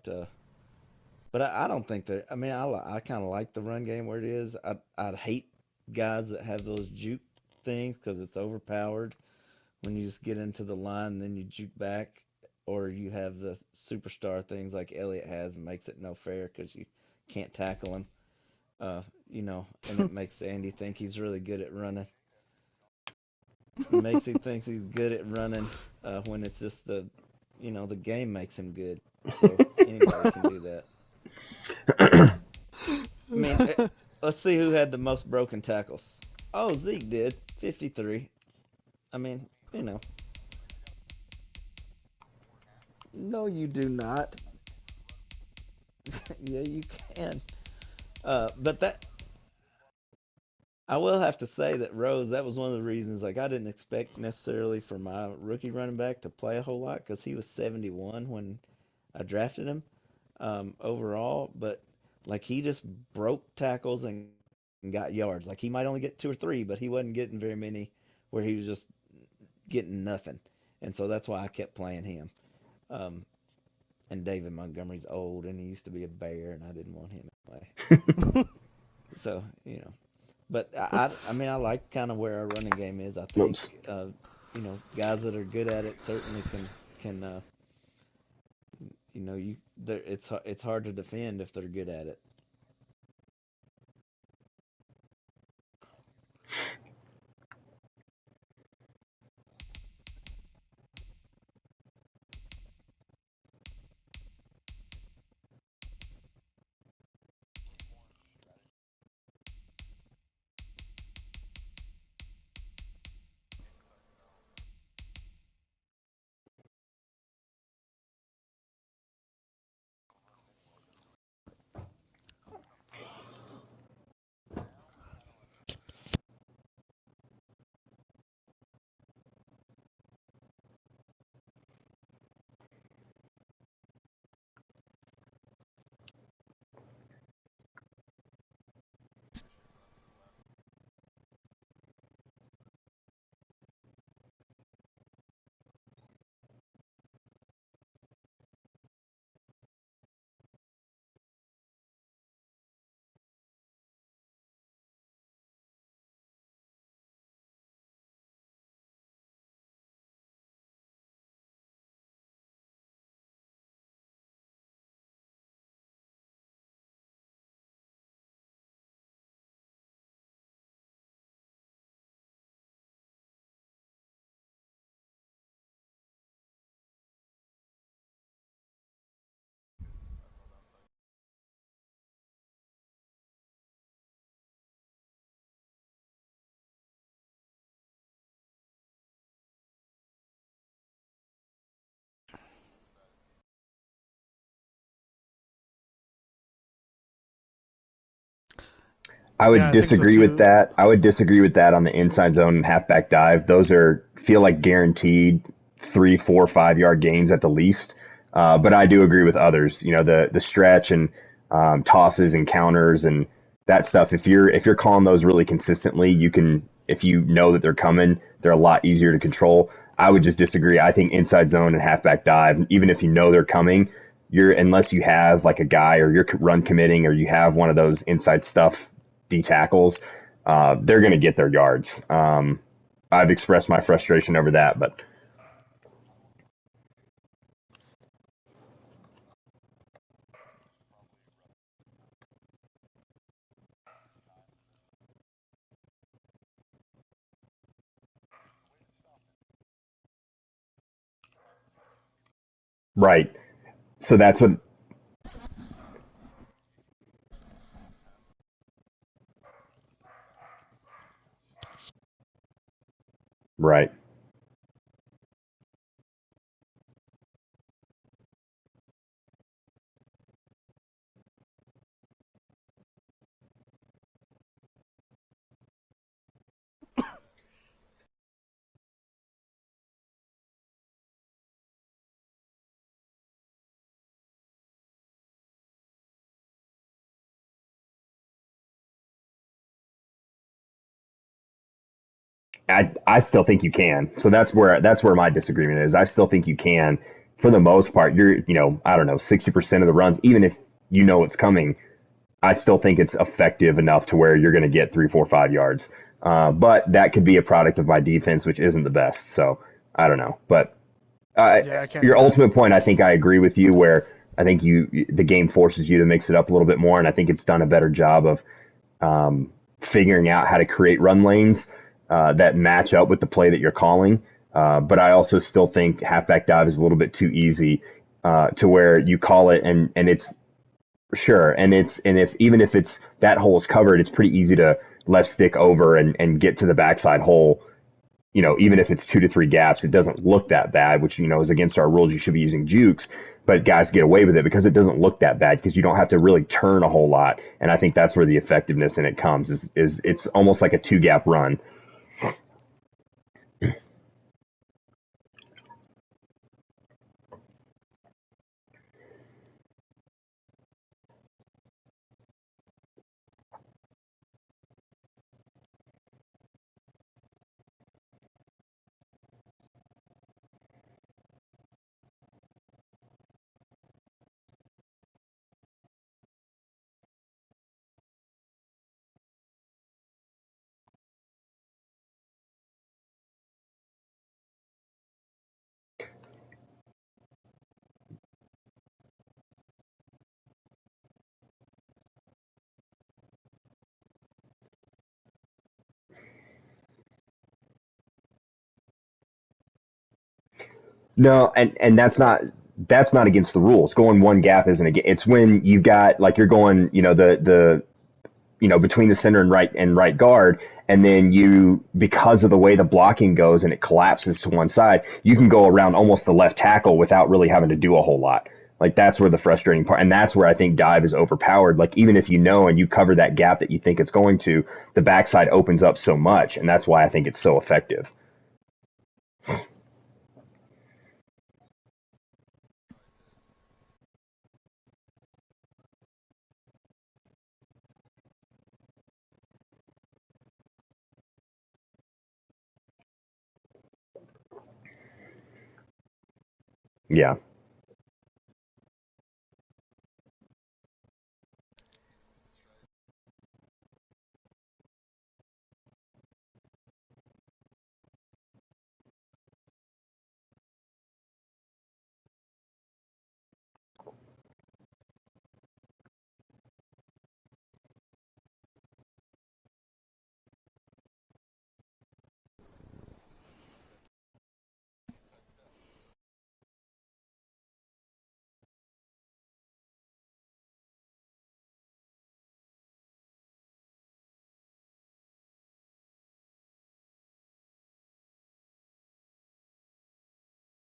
But I don't think that. I mean, I kind of like the run game where it is. I'd hate guys that have those juke things because it's overpowered when you just get into the line and then you juke back, or you have the superstar things like Elliott has and makes it no fair because you can't tackle him. And it makes Andy think he's really good at running. It makes him think he's good at running when it's just the game makes him good. So anybody can do that. I mean, let's see who had the most broken tackles. Oh, Zeke did, 53. I mean, No, you do not. Yeah, you can. But I will have to say that Rose, that was one of the reasons. Like, I didn't expect necessarily for my rookie running back to play a whole lot because he was 71 when I drafted him overall. But like, he just broke tackles and got yards. Like, he might only get 2 or 3, but he wasn't getting very many where he was just getting nothing. And so that's why I kept playing him. And David Montgomery's old, and he used to be a Bear, and I didn't want him anyway. So, But I mean, I like kind of where our running game is. I think, guys that are good at it certainly can it's hard to defend if they're good at it. I would I think so disagree with too. that. I would disagree with that on the inside zone and halfback dive. Those feel like guaranteed 3, 4, 5 yard gains at the least. But I do agree with others. The stretch and tosses and counters and that stuff. If you're calling those really consistently, you can if you know that they're coming, they're a lot easier to control. I would just disagree. I think inside zone and halfback dive, even if you know they're coming, unless you have like a guy or you're run committing or you have one of those inside stuff D tackles, they're going to get their yards. I've expressed my frustration over that, but right. So that's what, right. I still think you can. So that's where my disagreement is. I still think you can, for the most part. I don't know, 60% of the runs, even if you know it's coming, I still think it's effective enough to where you're going to get 3, 4, 5 yards. But that could be a product of my defense, which isn't the best. So I don't know. But Yeah, I can't your do that. ultimate point, I think I agree with you. Where I think the game forces you to mix it up a little bit more, and I think it's done a better job of figuring out how to create run lanes that match up with the play that you're calling. But I also still think halfback dive is a little bit too easy to where you call it and it's sure and if even if it's that hole is covered, it's pretty easy to left stick over and get to the backside hole. Even if it's 2 to 3 gaps, it doesn't look that bad, which, is against our rules. You should be using jukes, but guys get away with it because it doesn't look that bad because you don't have to really turn a whole lot. And I think that's where the effectiveness in it comes is it's almost like a 2 gap run. No, and that's not against the rules. Going 1 gap isn't against. It's when you've got like you're going, between the center and right guard, and then you because of the way the blocking goes and it collapses to one side, you can go around almost the left tackle without really having to do a whole lot. Like that's where the frustrating part, and that's where I think dive is overpowered. Like even if you know and you cover that gap that you think it's going to, the backside opens up so much, and that's why I think it's so effective. Yeah.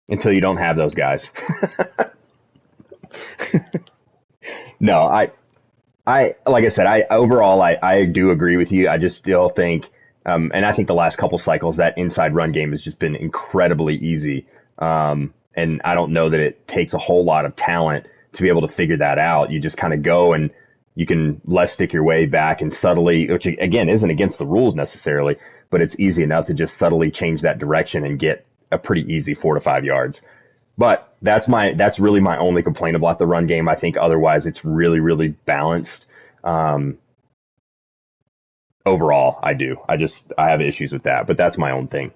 Until you don't have those guys. No, I like I said, I overall I do agree with you. I just still think, and I think the last couple cycles that inside run game has just been incredibly easy. And I don't know that it takes a whole lot of talent to be able to figure that out. You just kind of go and you can left stick your way back and subtly, which again isn't against the rules necessarily, but it's easy enough to just subtly change that direction and get a pretty easy 4 to 5 yards. But that's really my only complaint about the run game. I think otherwise it's really, really balanced. Overall, I have issues with that, but that's my own thing.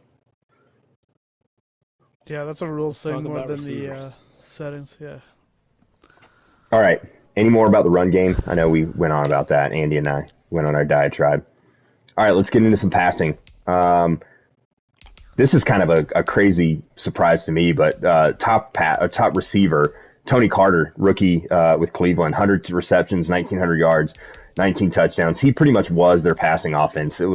Yeah, that's a rules thing Talk more about than receivers. the settings. Yeah. All right. Any more about the run game? I know we went on about that. Andy and I went on our diatribe. All right, let's get into some passing. This is kind of a crazy surprise to me, but top receiver, Tony Carter, rookie with Cleveland, 100 receptions, 1,900 yards, 19 touchdowns. He pretty much was their passing offense. I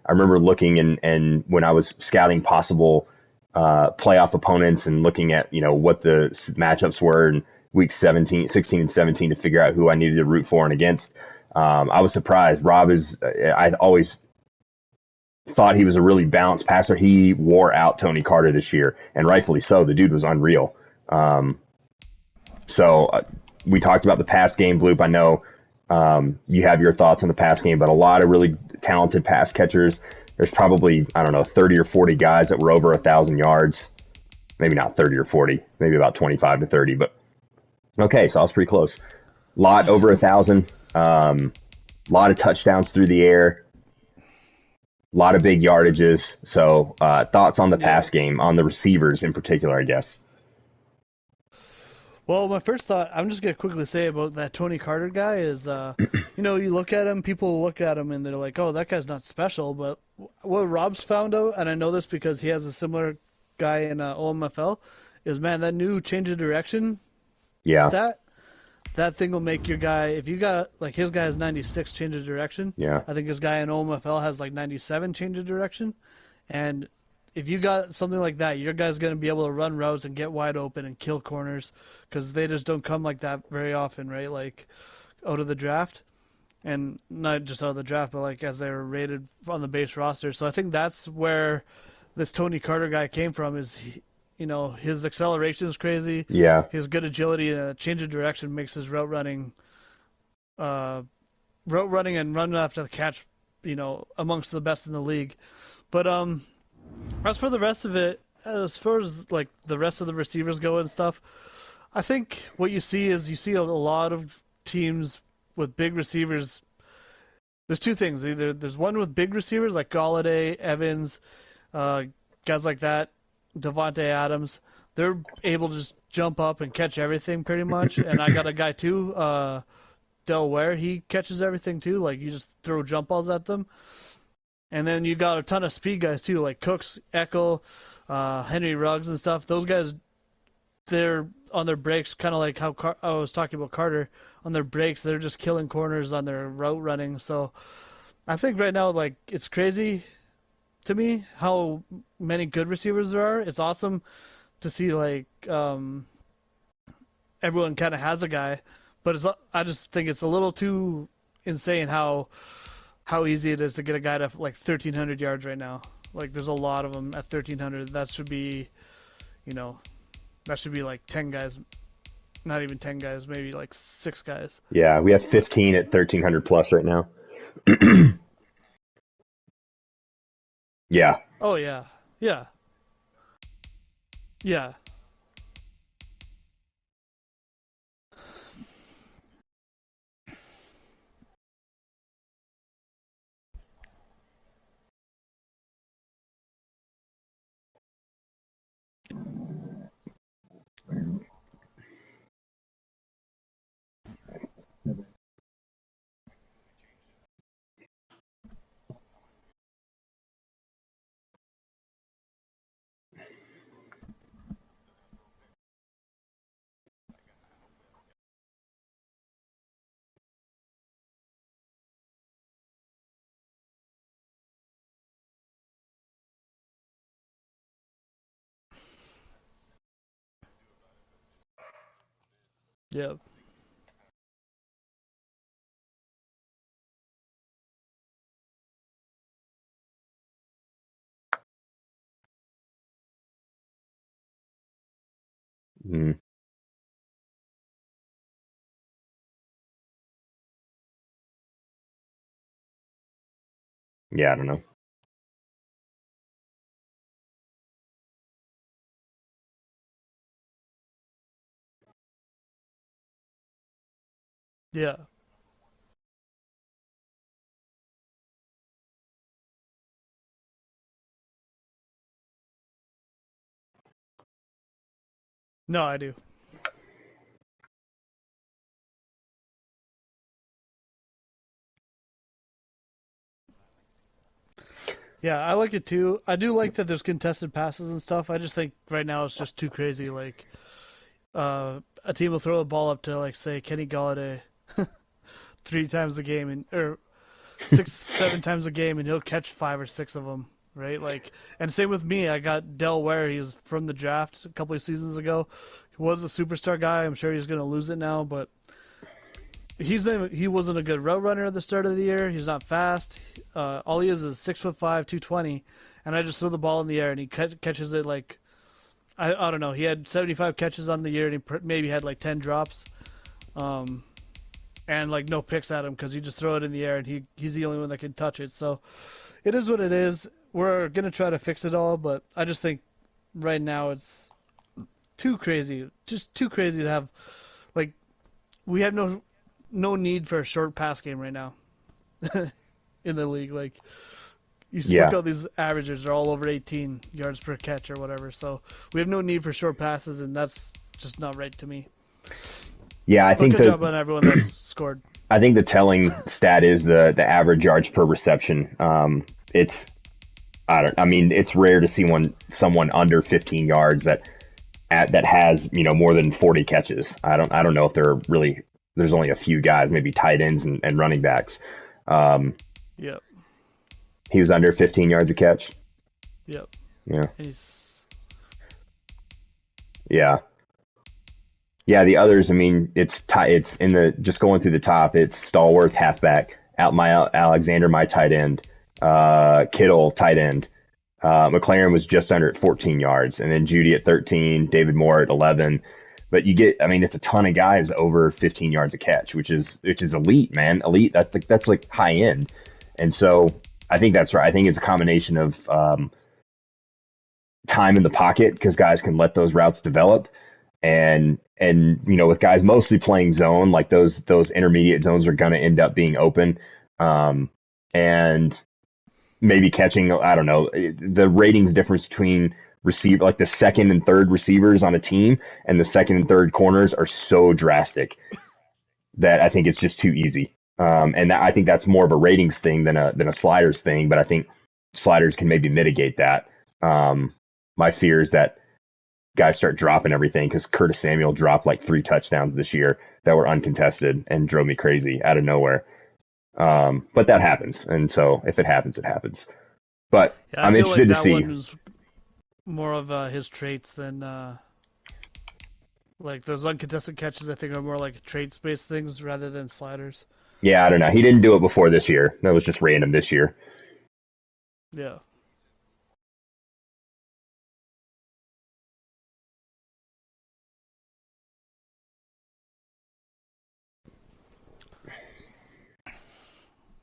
remember looking and when I was scouting possible playoff opponents and looking at what the matchups were in week 16 and 17 to figure out who I needed to root for and against. I was surprised. I always thought he was a really balanced passer. He wore out Tony Carter this year, and rightfully so. The dude was unreal. So we talked about the pass game, Bloop. I know you have your thoughts on the pass game, but a lot of really talented pass catchers. There's probably, I don't know, 30 or 40 guys that were over 1,000 yards. Maybe not 30 or 40, maybe about 25 to 30. But okay, so I was pretty close. Lot over 1,000. Lot of touchdowns through the air. A lot of big yardages. So thoughts on the pass game, on the receivers in particular, I guess. Well, my first thought, I'm just going to quickly say about that Tony Carter guy is, you look at him, people look at him and they're like, oh, that guy's not special. But what Rob's found out, and I know this because he has a similar guy in OMFL, is, man, that new change of direction stat, that thing will make your guy, if you got, like, his guy has 96 change of direction. Yeah. I think his guy in OMFL has, like, 97 change of direction. And if you got something like that, your guy's going to be able to run routes and get wide open and kill corners because they just don't come like that very often, right? Like, out of the draft. And not just out of the draft, but, like, as they were rated on the base roster. So I think that's where this Tony Carter guy came from is, his acceleration is crazy. Yeah. His good agility and change of direction makes his route running and run after the catch, amongst the best in the league. But as for the rest of it, as far as like the rest of the receivers go and stuff, I think what you see a lot of teams with big receivers. There's two things. Either there's one with big receivers like Galladay, Evans, guys like that, Devontae Adams. They're able to just jump up and catch everything pretty much. And I got a guy too, Delaware. He catches everything too. Like you just throw jump balls at them. And then you got a ton of speed guys too, like Cooks, Eckel, Henry Ruggs and stuff. Those guys, they're on their breaks, kind of like how I was talking about Carter. On their breaks, they're just killing corners on their route running. So I think right now, like, it's crazy to me how many good receivers there are. It's awesome to see, like, everyone kind of has a guy. But I just think it's a little too insane how easy it is to get a guy to like 1,300 yards right now. Like there's a lot of them at 1,300. That should be, like 10 guys, not even 10 guys, maybe like 6 guys. Yeah, we have 15 at 1,300 plus right now. Yeah. Oh yeah, yeah, yeah. Yeah. Mm. Yeah, I don't know. Yeah. No, I do. Yeah, I like it too. I do like that there's contested passes and stuff. I just think right now it's just too crazy. Like, a team will throw the ball up to, like, say, Kenny Galladay 3 times a game, or 6, 7 times a game, and he'll catch 5 or 6 of them, right? Like, and same with me. I got Del Ware. He was from the draft a couple of seasons ago. He was a superstar guy. I'm sure he's going to lose it now, but he wasn't a good route runner at the start of the year. He's not fast. All he is 6'5", 220, and I just throw the ball in the air and he catches it like I don't know. He had 75 catches on the year and he maybe had like 10 drops, um, and like no picks at him because you just throw it in the air and he's the only one that can touch it. So it is what it is. We're gonna try to fix it all, but I just think right now it's too crazy, just too crazy to have like we have no need for a short pass game right now in the league. Like you just look Yeah, at these averages; they're all over 18 yards per catch or whatever. So we have no need for short passes, and that's just not right to me. yeah. I But think good job on everyone that's scored. the telling stat is the average yards per reception. It's I mean, it's rare to see someone under 15 yards that has more than 40 catches. I don't know if there's only a few guys, maybe tight ends and running backs. Um, Yep, he was under 15 yards a catch. yep. Yeah, He's yeah, yeah. The others, I mean, it's in the just going through the top. It's Stallworth halfback, Alexander my tight end, Kittle tight end. McLaren was just under at 14 yards, and then Judy at 13, David Moore at 11. But I mean, it's a ton of guys over 15 yards a catch, which is elite, man. Elite. That's like high end. And so I think that's right. I think it's a combination of time in the pocket because guys can let those routes develop, and with guys mostly playing zone, like those intermediate zones are going to end up being open, and maybe catching, I don't know, the ratings difference between receiver, like the second and third receivers on a team and the second and third corners are so drastic that I think it's just too easy. And I think that's more of a ratings thing than a sliders thing, but I think sliders can maybe mitigate that. My fear is that guys start dropping everything because Curtis Samuel dropped like 3 touchdowns this year that were uncontested and drove me crazy out of nowhere. But that happens, and so if it happens, it happens. But yeah. I I'm feel like interested to that see. one was more of his traits than like those uncontested catches. I think are more like traits based things rather than sliders. Yeah, I don't know. He didn't do it before this year. That was just random this year. Yeah,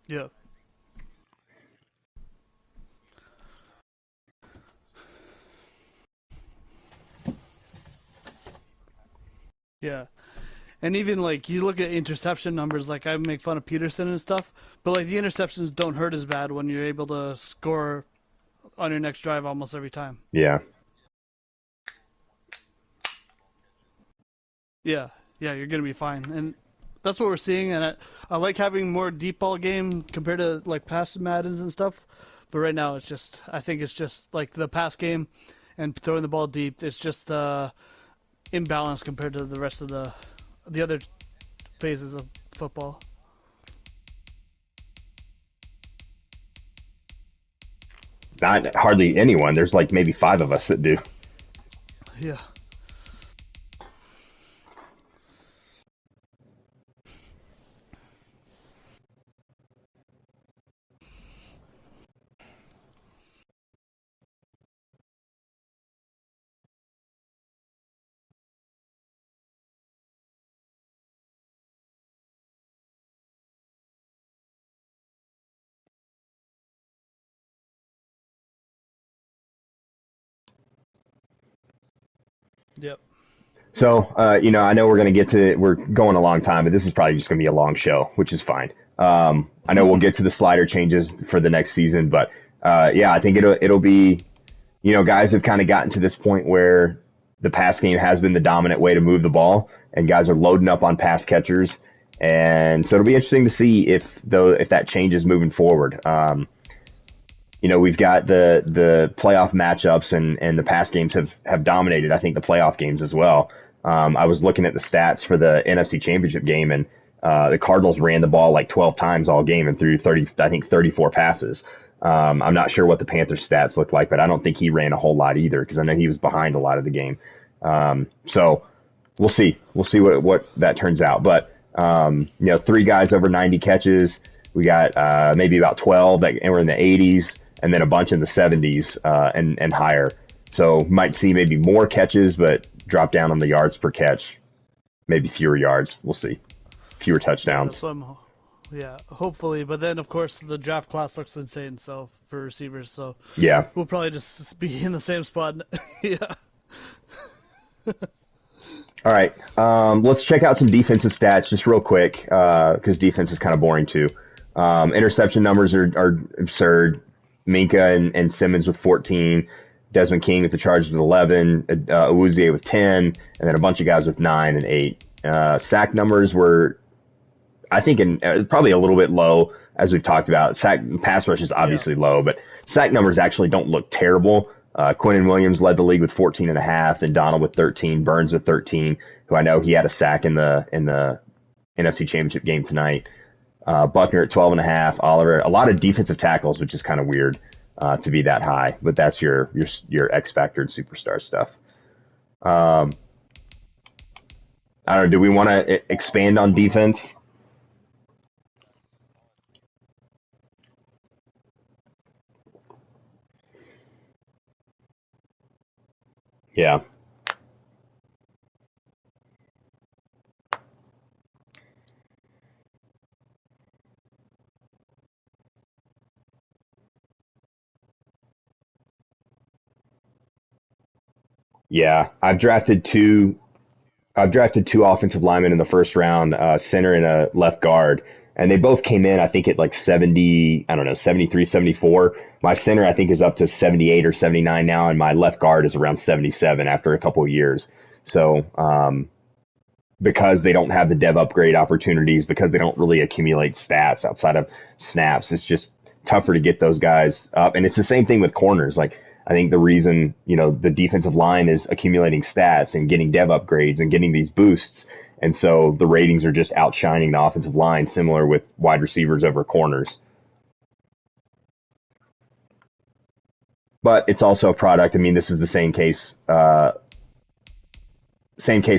yeah, yeah. And even like you look at interception numbers, like I make fun of Peterson and stuff, but like the interceptions don't hurt as bad when you're able to score on your next drive almost every time. Yeah, Yeah, yeah, you're gonna be fine, and that's what we're seeing. And I like having more deep ball game compared to like past Maddens and stuff. But right now, I think it's just like the pass game and throwing the ball deep. It's just imbalance compared to the rest of the other phases of football. not hardly anyone. There's like maybe 5 of us that do. Yeah, yep. So, I know we're going a long time, but this is probably just going to be a long show, which is fine. I know we'll get to the slider changes for the next season, but, yeah, I think it'll be, guys have kind of gotten to this point where the pass game has been the dominant way to move the ball, and guys are loading up on pass catchers. And so it'll be interesting to see if that changes moving forward. We've got the playoff matchups, and the pass games have dominated, I think, the playoff games as well. I was looking at the stats for the NFC Championship game, and the Cardinals ran the ball like 12 times all game and threw 34 passes. I'm not sure what the Panthers stats looked like, but I don't think he ran a whole lot either, because I know he was behind a lot of the game. So we'll see. We'll see what that turns out. But, 3 guys over 90 catches. We got maybe about 12 that were in the 80s, and then a bunch in the 70s and higher. So might see maybe more catches, but drop down on the yards per catch. Maybe fewer yards. We'll see. Fewer touchdowns. Yeah, hopefully. But then, of course, the draft class looks insane. So for receivers, so yeah, we'll probably just be in the same spot. Yeah. All right. Let's check out some defensive stats just real quick, because defense is kind of boring too. Interception numbers are absurd. Minka and Simmons with 14, Desmond King with the Chargers with 11, Awuzie with 10, and then a bunch of guys with 9 and 8. Sack numbers were, I think, probably a little bit low, as we've talked about. Pass rush is obviously low, but sack numbers actually don't look terrible. Quinnen Williams led the league with 14.5, and Donald with 13, Burns with 13, who I know he had a sack in the NFC Championship game tonight. Buckner at 12.5, Oliver, a lot of defensive tackles, which is kind of weird to be that high, but that's your X Factor and superstar stuff. I don't know, do we want to expand on defense? Yeah. Yeah, I've drafted two offensive linemen in the first round, center and a left guard, and they both came in, I think, at like 70, I don't know, 73, 74. My center, I think, is up to 78 or 79 now, and my left guard is around 77 after a couple of years. So, because they don't have the dev upgrade opportunities, because they don't really accumulate stats outside of snaps, it's just tougher to get those guys up. And it's the same thing with corners. Like, I think the reason, the defensive line is accumulating stats and getting dev upgrades and getting these boosts. And so the ratings are just outshining the offensive line, similar with wide receivers over corners. But it's also a product. I mean, this is the same case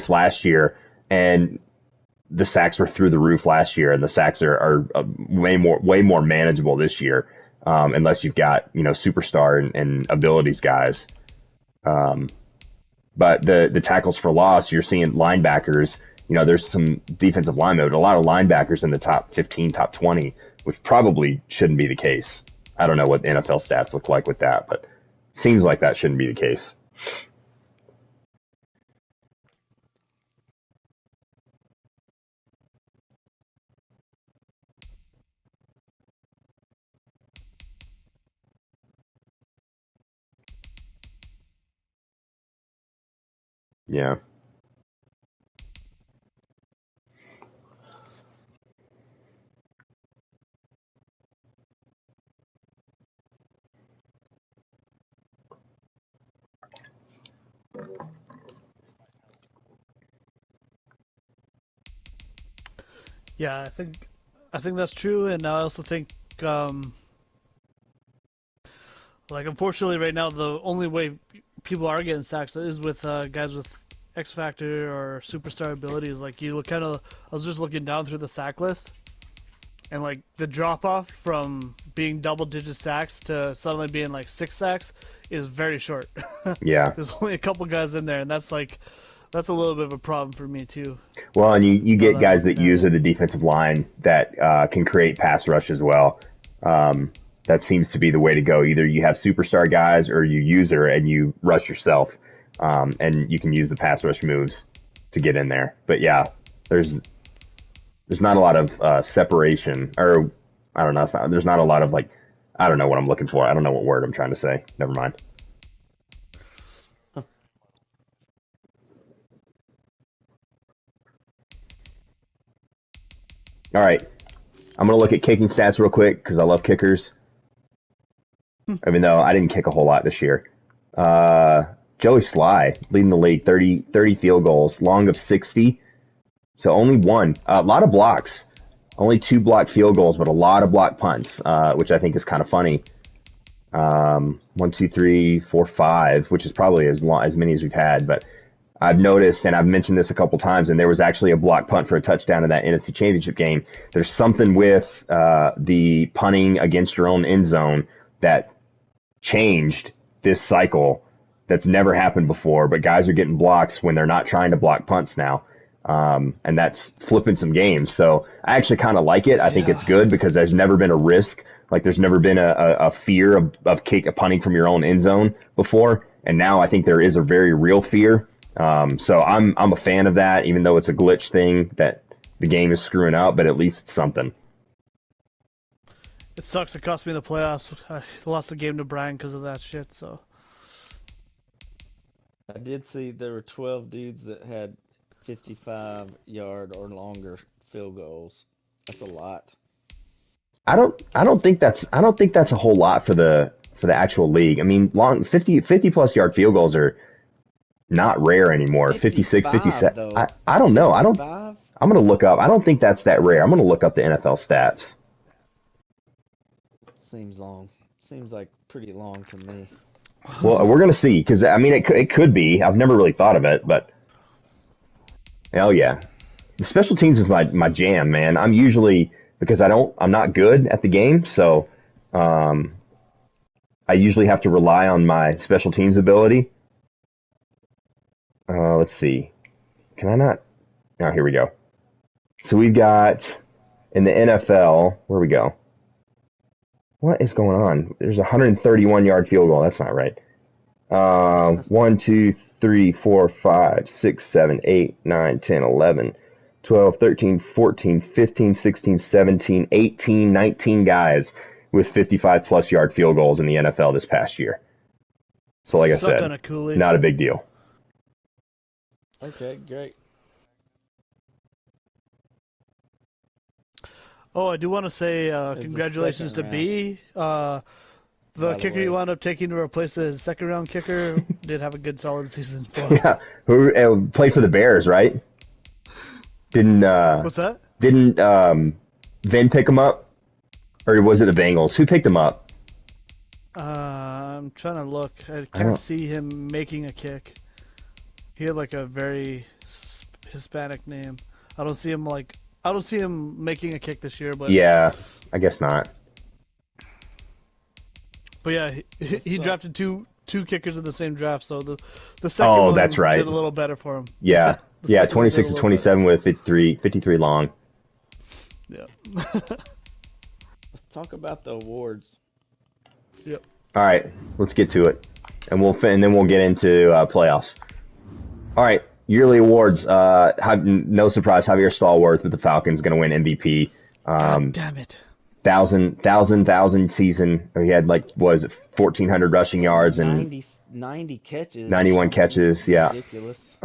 last year, and the sacks were through the roof last year, and the sacks are way more manageable this year, unless you've got superstar and abilities guys. But the tackles for loss, you're seeing linebackers. There's some defensive linemen, but a lot of linebackers in the top 15, top 20, which probably shouldn't be the case. I don't know what the NFL stats look like with that, but seems like that shouldn't be the case. Yeah. Yeah, I think that's true, and I also think, unfortunately, right now the only way people are getting sacks is with guys with X Factor or superstar abilities. Like I was just looking down through the sack list, and like the drop off from being double digit sacks to suddenly being like 6 sacks is very short. Yeah. There's only a couple guys in there, and that's a little bit of a problem for me too. Well, and you get guys that use the defensive line that can create pass rush as well. That seems to be the way to go. Either you have superstar guys or you user and you rush yourself, and you can use the pass rush moves. to get in there. But yeah, there's not a lot of separation, or I don't know. There's not a lot of like, I don't know what I'm looking for. I don't know what word I'm trying to say. Never mind. All right, I'm gonna look at kicking stats real quick because I love kickers. Even though I didn't kick a whole lot this year. Joey Sly leading the league, 30 field goals, long of 60. So only one. A lot of blocks. Only 2 blocked field goals, but a lot of blocked punts, which I think is kind of funny. 1, 2, 3, 4, 5, which is probably as many as we've had. But I've noticed, and I've mentioned this a couple times, and there was actually a blocked punt for a touchdown in that NFC Championship game. There's something with the punting against your own end zone that changed this cycle that's never happened before, but guys are getting blocks when they're not trying to block punts now. And that's flipping some games. So I actually kind of like it. I think it's good because there's never been a risk. Like there's never been a fear of punting from your own end zone before. And now I think there is a very real fear. So I'm a fan of that, even though it's a glitch thing that the game is screwing up, but at least it's something. It sucks. It cost me the playoffs. I lost the game to Brian because of that shit. So I did see there were 12 dudes that had 55-yard or longer field goals. That's a lot. I don't think that's a whole lot for the actual league. I mean, long 50 plus yard field goals are not rare anymore. 56, 57. I don't know. I'm going to look up. I don't think that's that rare. I'm going to look up the NFL stats. Seems long. Seems like pretty long to me. Well, we're going to see, because, I mean, it could be. I've never really thought of it, but hell yeah. The special teams is my jam, man. I'm usually, because I'm not good at the game, so I usually have to rely on my special teams ability. Let's see. Can I not? Oh, here we go. So we've got, in the NFL, where we go? What is going on? There's a 131-yard field goal. That's not right. 1, 2, 3, 4, 5, 6, 7, 8, 9, 10, 11, 12, 13, 14, 15, 16, 17, 18, 19 guys with 55-plus yard field goals in the NFL this past year. So like I said, not a big deal. Okay, great. Oh, I do want to say congratulations to B. The kicker you wound up taking to replace his second-round kicker did have a good, solid season for him. Yeah, who played for the Bears, right? Didn't What's that? Didn't Vin pick him up, or was it the Bengals? Who picked him up? I'm trying to look. I can't see him making a kick. He had like a very Hispanic name. I don't see him making a kick this year, but yeah, I guess not. But yeah, he drafted two kickers in the same draft, so the second one that's right. did a little better for him. Yeah, yeah, 26 to 27 with 53 long. Yeah. Let's talk about the awards. Yep. All right, let's get to it, and then we'll get into playoffs. All right, yearly awards. No surprise, Javier Stallworth with the Falcons going to win MVP. God damn it. 1,000 season. He had 1,400 rushing yards and 90 catches. 91 catches. Yeah. Ridiculous.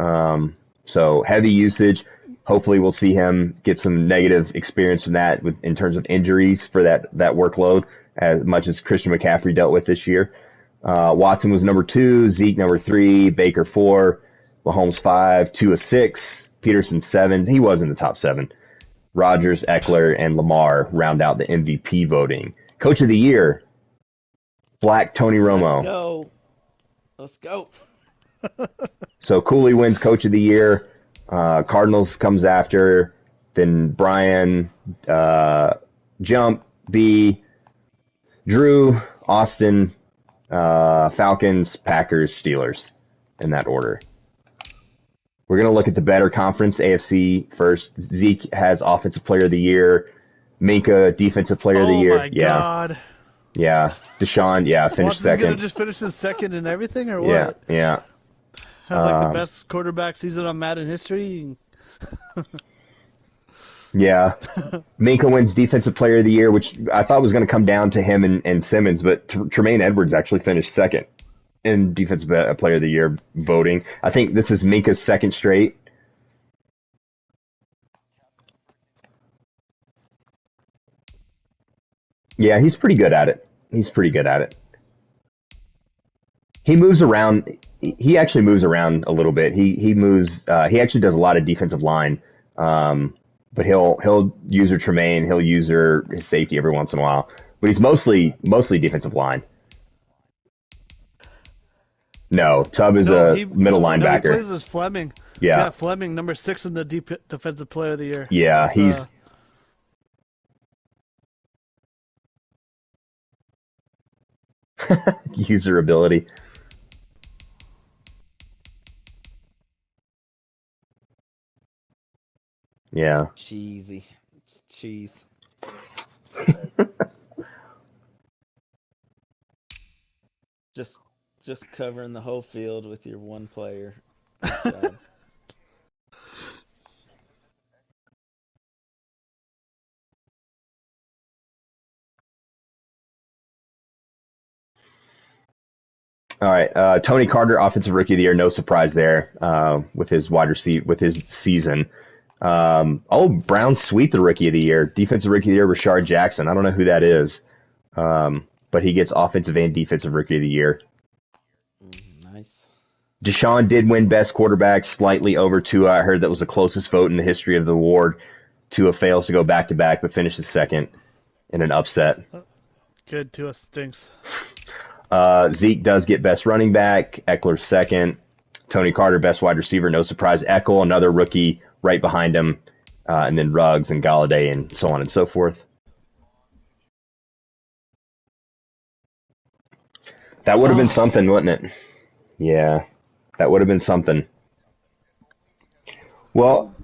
So heavy usage. Hopefully we'll see him get some negative experience from that in terms of injuries for that workload, as much as Christian McCaffrey dealt with this year. Watson was number 2, Zeke number 3, Baker 4, Mahomes 5, Tua 6, Peterson 7. He was in the top 7. Rodgers, Eckler, and Lamar round out the MVP voting. Coach of the Year, Black Tony Romo. Let's go. So Cooley wins Coach of the Year. Cardinals comes after. Then Brian, Jump, B, Drew, Austin, Falcons, Packers, Steelers, in that order. We're going to look at the better conference, AFC, first. Zeke has Offensive Player of the Year. Minka, Defensive Player of the Year. Oh, my God. Yeah. Deshaun, finished second. He's going to just finish his second and everything, or what? Yeah. Have like the best quarterback season on Madden history. Yeah. Minka wins Defensive Player of the Year, which I thought was going to come down to him and Simmons, but Tremaine Edwards actually finished second in Defensive Player of the Year voting. I think this is Minka's second straight. Yeah, he's pretty good at it. He's pretty good at it. He moves around. He actually moves around a little bit. He moves. He actually does a lot of defensive line. But he'll use her Tremaine. He'll use his safety every once in a while. But he's mostly defensive line. No, Tubb is middle linebacker. No, he plays as Fleming. Yeah, Fleming, number 6 in the Defensive Player of the Year. Yeah, he's. User ability. Yeah. Cheesy. It's cheese. Just covering the whole field with your one player. All right, Tony Carter, Offensive Rookie of the Year, no surprise there with his season. Brown Sweet, the Rookie of the Year, Defensive Rookie of the Year, Rashard Jackson. I don't know who that is, but he gets Offensive and Defensive Rookie of the Year. Nice. Deshaun did win Best Quarterback, slightly over Tua. I heard that was the closest vote in the history of the award. Tua fails to go back to back, but finishes second in an upset. Good, Tua stinks. Zeke does get Best Running Back. Eckler second. Tony Carter, Best Wide Receiver. No surprise. Eckel, another rookie, right behind him. And then Ruggs and Galladay and so on and so forth. That would have been something, wouldn't it? Yeah, that would have been something. Well,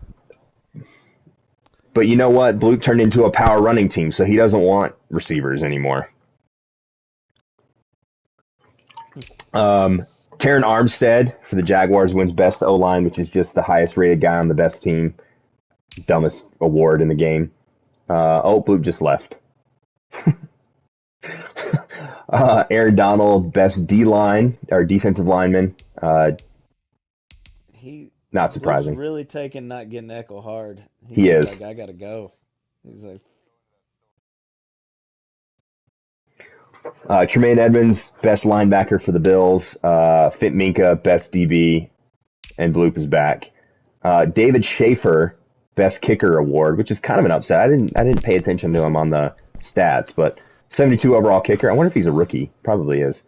but you know what? Blue turned into a power running team, so he doesn't want receivers anymore. Terran Armstead for the Jaguars wins Best O-Line, which is just the highest rated guy on the best team. Dumbest award in the game. Bloop just left. Aaron Donald, Best D-Line, or defensive lineman. Not surprising. He's really taking not getting Eckel hard. He is. Like, I gotta go. He's like. Tremaine Edmonds, Best Linebacker for the Bills. Fit Minka, Best DB, and Bloop is back. David Schaefer, Best Kicker Award, which is kind of an upset. I didn't pay attention to him on the stats, but 72 overall kicker. I wonder if he's a rookie. Probably is.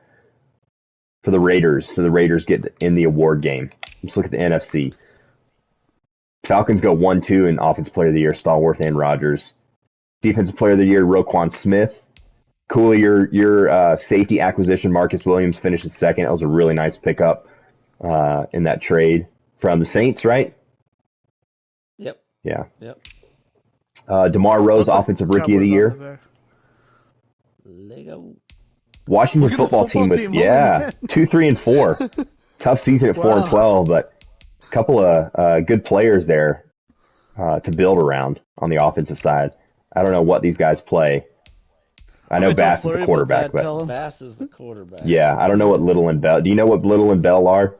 For the Raiders, so the Raiders get in the award game. Let's look at the NFC. Falcons go 1-2 in Offensive Player of the Year, Stallworth and Rodgers. Defensive Player of the Year, Roquan Smith. Cooley, your safety acquisition, Marcus Williams, finishes second. That was a really nice pickup in that trade from the Saints, right? Yep. Yeah. Yep. DeMar Rose, Offensive Rookie of the Year. Lego. Washington football team with 2-3-4. Tough season at 4-12, but a couple of good players there to build around on the offensive side. I don't know what these guys play. I know Bass is the quarterback, but Bass is the quarterback. Yeah, I don't know what Little and Bell. Do you know what Little and Bell are?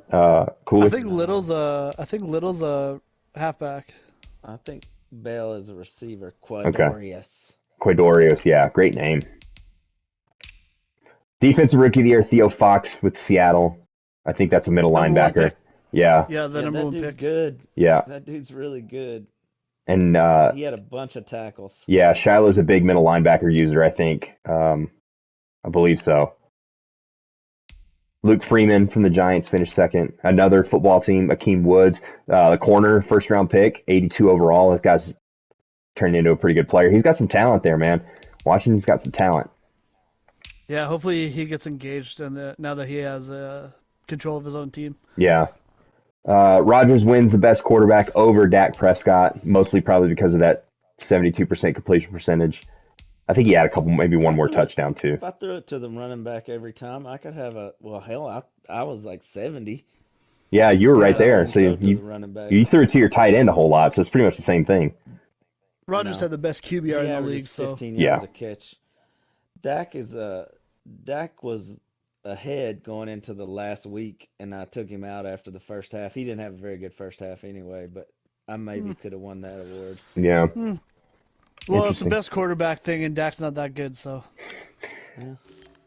Cool. I think Little's a halfback. I think Bell is a receiver. Quadorius. Okay. Quadorius, yeah, great name. Defensive Rookie of the Year, Theo Fox with Seattle. I think that's a middle linebacker. Yeah. Yeah, the number one pick. That dude's good. Yeah. That dude's really good. And he had a bunch of tackles. Yeah, Shiloh's a big middle linebacker user, I think. I believe so. Luke Freeman from the Giants finished second. Another football team, Akeem Woods, the corner, first round pick, 82 overall. This guy's turned into a pretty good player. He's got some talent there, man. Washington's got some talent. Yeah, hopefully he gets engaged now that he has control of his own team. Yeah. Rodgers wins the best quarterback over Dak Prescott, mostly probably because of that 72% completion percentage. I think he had maybe one more touchdown too. If I threw it to the running back every time, I could have I was like 70. Yeah, you were right Let there. him So throw to the you running back. you threw it to your tight end a whole lot, so it's pretty much the same thing. Rodgers had the best He QBR in the averages league, so 15 Yeah. yards a catch. Dak was ahead going into the last week, and I took him out after the first half. He didn't have a very good first half anyway, but I maybe could have won that award. Yeah. well, it's the Interesting. best quarterback thing, and Dak's not that good, so. Yeah.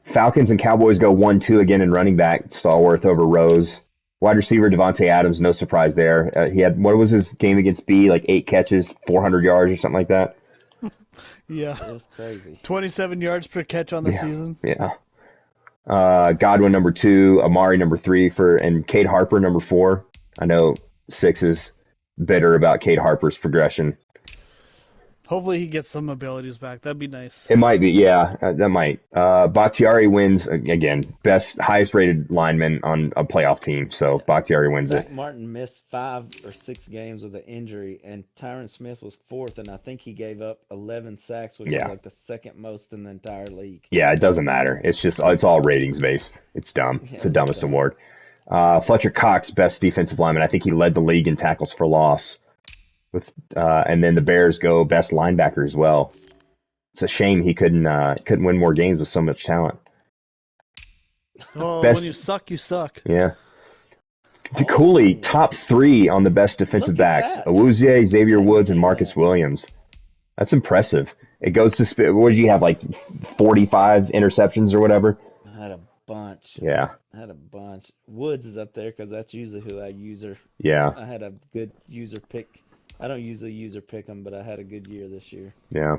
Falcons and Cowboys go 1-2 again in running back. Stallworth over Rose. Wide receiver Devontae Adams, no surprise there. He had, what was his game against B? Like 8 catches, 400 yards or something like that. Yeah. It was crazy. 27 yards per catch on the season. Yeah. Godwin number 2, Amari number 3 and Cade Harper number 4. I know 6 is bitter about Cade Harper's progression. Hopefully he gets some abilities back. That'd be nice. It might be, yeah, that might. Bakhtiari wins again, highest rated lineman on a playoff team. So Bakhtiari wins Zach it. Martin missed 5 or 6 games with an injury, and Tyron Smith was 4th, and I think he gave up 11 sacks, which is like the second most in the entire league. Yeah, it doesn't matter. It's all ratings based. It's dumb. Yeah, it's the dumbest award. Fletcher Cox, best defensive lineman. I think he led the league in tackles for loss. And then the Bears go best linebacker as well. It's a shame he couldn't win more games with so much talent. Well, when you suck, you suck. Yeah. Cooley, top 3 on the best defensive backs. Awuzie, Xavier Woods, and Marcus Williams. That's impressive. It goes to, what did you have, like 45 interceptions or whatever? I had a bunch. Yeah. I had a bunch. Woods is up there because that's usually who I user. Yeah. I had a good user pick. I don't usually user pick them, but I had a good year this year. Yeah.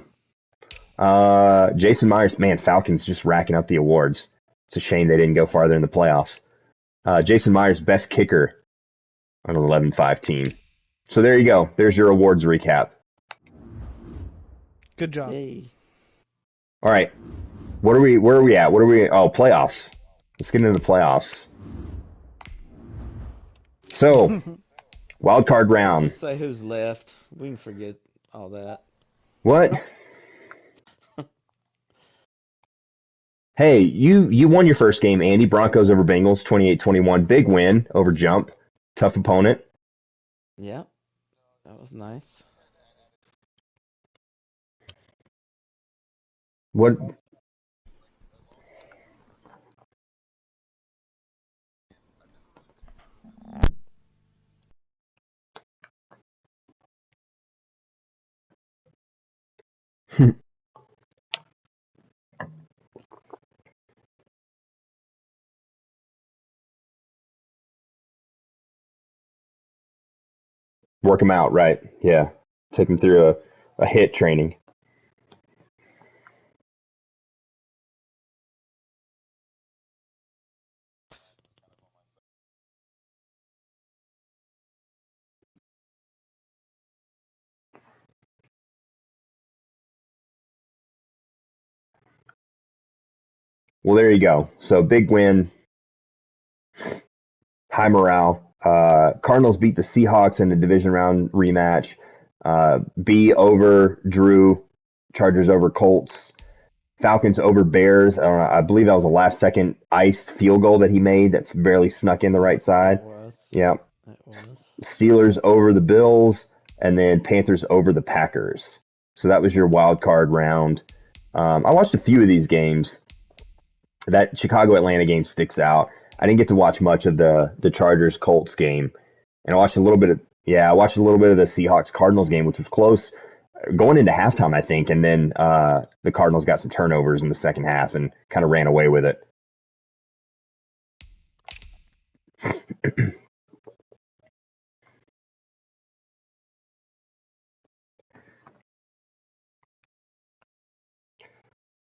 Jason Myers, man, Falcons just racking up the awards. It's a shame they didn't go farther in the playoffs. Jason Myers, best kicker on an 11-5 team. So there you go. There's your awards recap. Good job. Hey. All right. Where are we at? Oh, playoffs. Let's get into the playoffs. So, wild card round. Just say who's left. We can forget all that. What? Hey, you won your first game, Andy. Broncos over Bengals, 28-21. Big win over Jump. Tough opponent. Yeah, that was nice. What? Work them out, right? Yeah. Take them through a hit training. Well, there you go. So big win. High morale. Cardinals beat the Seahawks in the division round rematch. B over Drew. Chargers over Colts. Falcons over Bears. I believe that was a last-second iced field goal that he made that's barely snuck in the right side. It was. Yeah. It was. Steelers over the Bills, and then Panthers over the Packers. So that was your wild card round. I watched a few of these games. That Chicago-Atlanta game sticks out. I didn't get to watch much of the Chargers-Colts game, and I watched a little bit of the Seahawks-Cardinals game, which was close going into halftime, I think, and then the Cardinals got some turnovers in the second half and kind of ran away with it.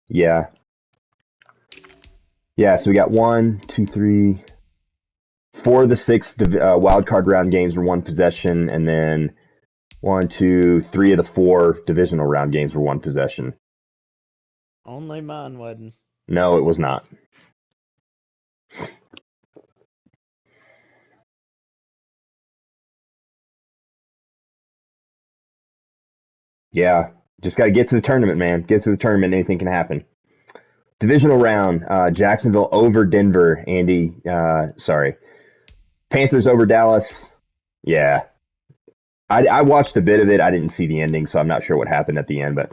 Yeah. Yeah, so we got 1, 2, 3, 4 of the 6 wild card round games were one possession, and then 1, 2, 3 of the 4 divisional round games were one possession. Only mine wasn't. No, it was not. Yeah, just got to get to the tournament, man. Get to the tournament, anything can happen. Divisional round, Jacksonville over Denver. Andy, sorry. Panthers over Dallas. Yeah. I watched a bit of it. I didn't see the ending, so I'm not sure what happened at the end, but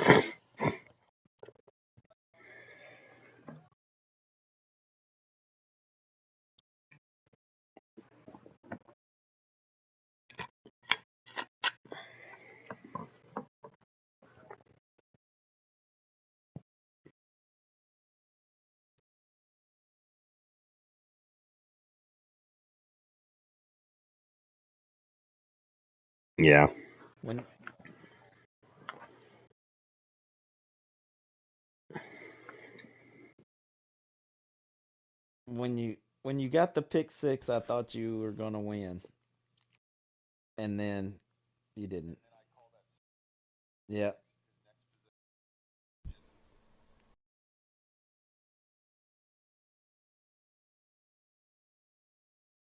yeah. When when you got the pick six, I thought you were gonna win, and then you didn't. Yeah,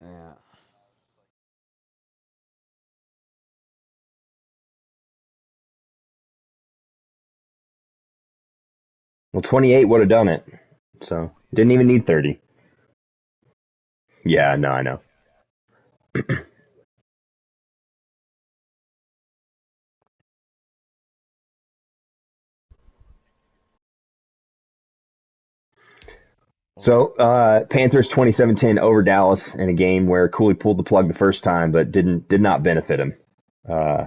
yeah. Well, 28 would have done it. So, didn't even need 30. Yeah, no, I know. So, Panthers 27-10 over Dallas in a game where Cooley pulled the plug the first time, but did not benefit him. Uh,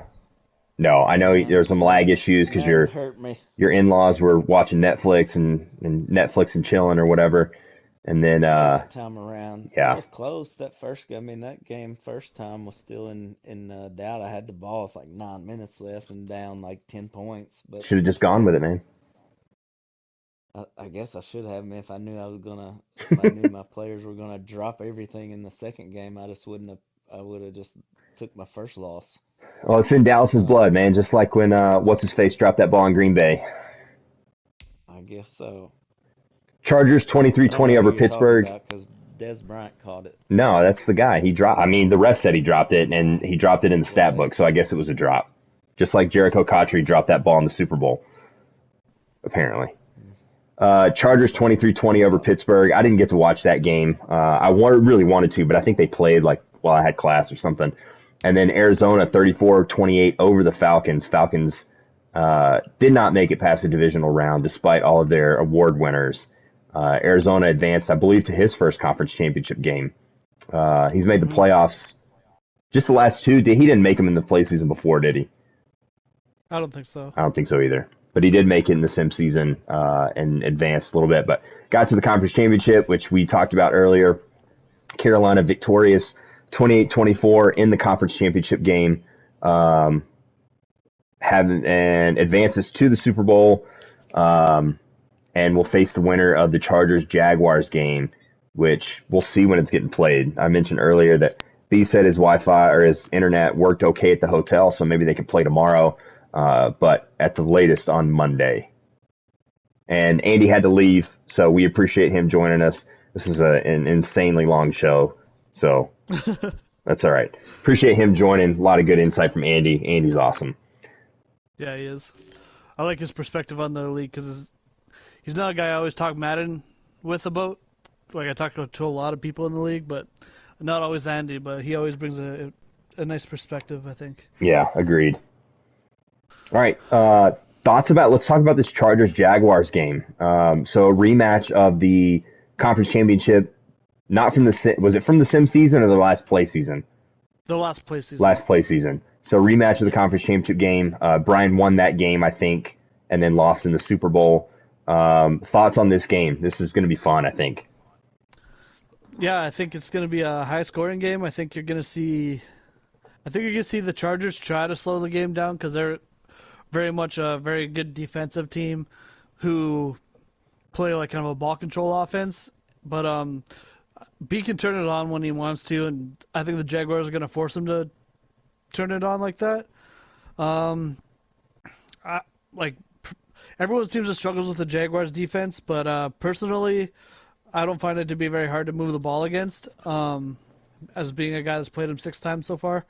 no, I know No, there's some lag issues because that hurt me. your in-laws were watching Netflix and Netflix and chilling or whatever, and then That time around, it yeah, was close. That first, I mean, that game first time was still in doubt. I had the ball with like 9 minutes left and down like 10 points, but should have just gone with it, man. I guess I should have. If I knew if I knew my players were gonna drop everything in the second game, I just wouldn't have. I would have just took my first loss. Well, it's in Dallas's blood, Um, man. Just like when what's his face dropped that ball in Green Bay. I guess so. Chargers I don't 23-20 know who over you're talking Pittsburgh. about because Des Bryant caught it. No, that's the guy. He dropped. I mean, the ref said he dropped it, and he dropped it in the stat Well, book. So I guess it was a drop. Just like Jericho Cotchery dropped that ball in the Super Bowl, apparently. Chargers so 23-20 good over call. Pittsburgh. I didn't get to watch that game. Really wanted to, but I think they played like while I had class or something. And then Arizona 34-28 over the Falcons. Falcons did not make it past the divisional round despite all of their award winners. Arizona advanced, I believe, to his first conference championship game. He's made the Hmm. playoffs just the last two. He didn't make them in the play season before, did he? I don't think so. I don't think so either. But he did make it in the sim season and advanced a little bit. But got to the conference championship, which we talked about earlier. Carolina victorious 28-24 in the conference championship game. And advances to the Super Bowl and will face the winner of the Chargers-Jaguars game, which we'll see when it's getting played. I mentioned earlier that B said his Wi-Fi or his internet worked okay at the hotel, so maybe they could play tomorrow, but at the latest on Monday. And Andy had to leave, so we appreciate him joining us. This is an insanely long show, so that's all right. Appreciate him joining. A lot of good insight from Andy. Andy's awesome. Yeah, he is. I like his perspective on the league because he's not a guy I always talk Madden with about. Like I talk to a lot of people in the league, but not always Andy. But he always brings a nice perspective, I think. Yeah, agreed. All right. Let's talk about this Chargers Jaguars game. So a rematch of the conference championship, not from was it from the sim season or the last play season? The last play season. Last play season. So rematch of the conference championship game. Brian won that game, I think, and then lost in the Super Bowl. Thoughts on this game? This is going to be fun, I think. Yeah, I think it's going to be a high scoring game. I think you're going to see the Chargers try to slow the game down because they're very much a very good defensive team who play like kind of a ball control offense. But B can turn it on when he wants to, and I think the Jaguars are going to force him to turn it on like that. I, like everyone seems to struggle with the Jaguars defense, but personally, I don't find it to be very hard to move the ball against. As being a guy that's played him 6 times so far,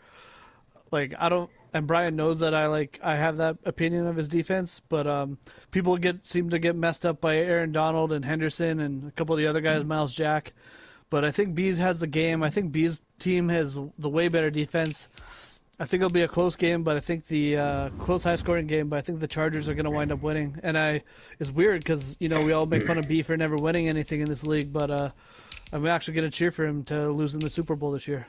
like I don't. And Brian knows that I have that opinion of his defense, but people seem to get messed up by Aaron Donald and Henderson and a couple of the other guys, Miles Jack. But I think B's has the game. I think B's team has the way better defense. I think it'll be a close game, but I think the close, high-scoring game. But I think the Chargers are going to wind up winning. And it's weird because we all make fun of B for never winning anything in this league, but I'm actually going to cheer for him to lose in the Super Bowl this year.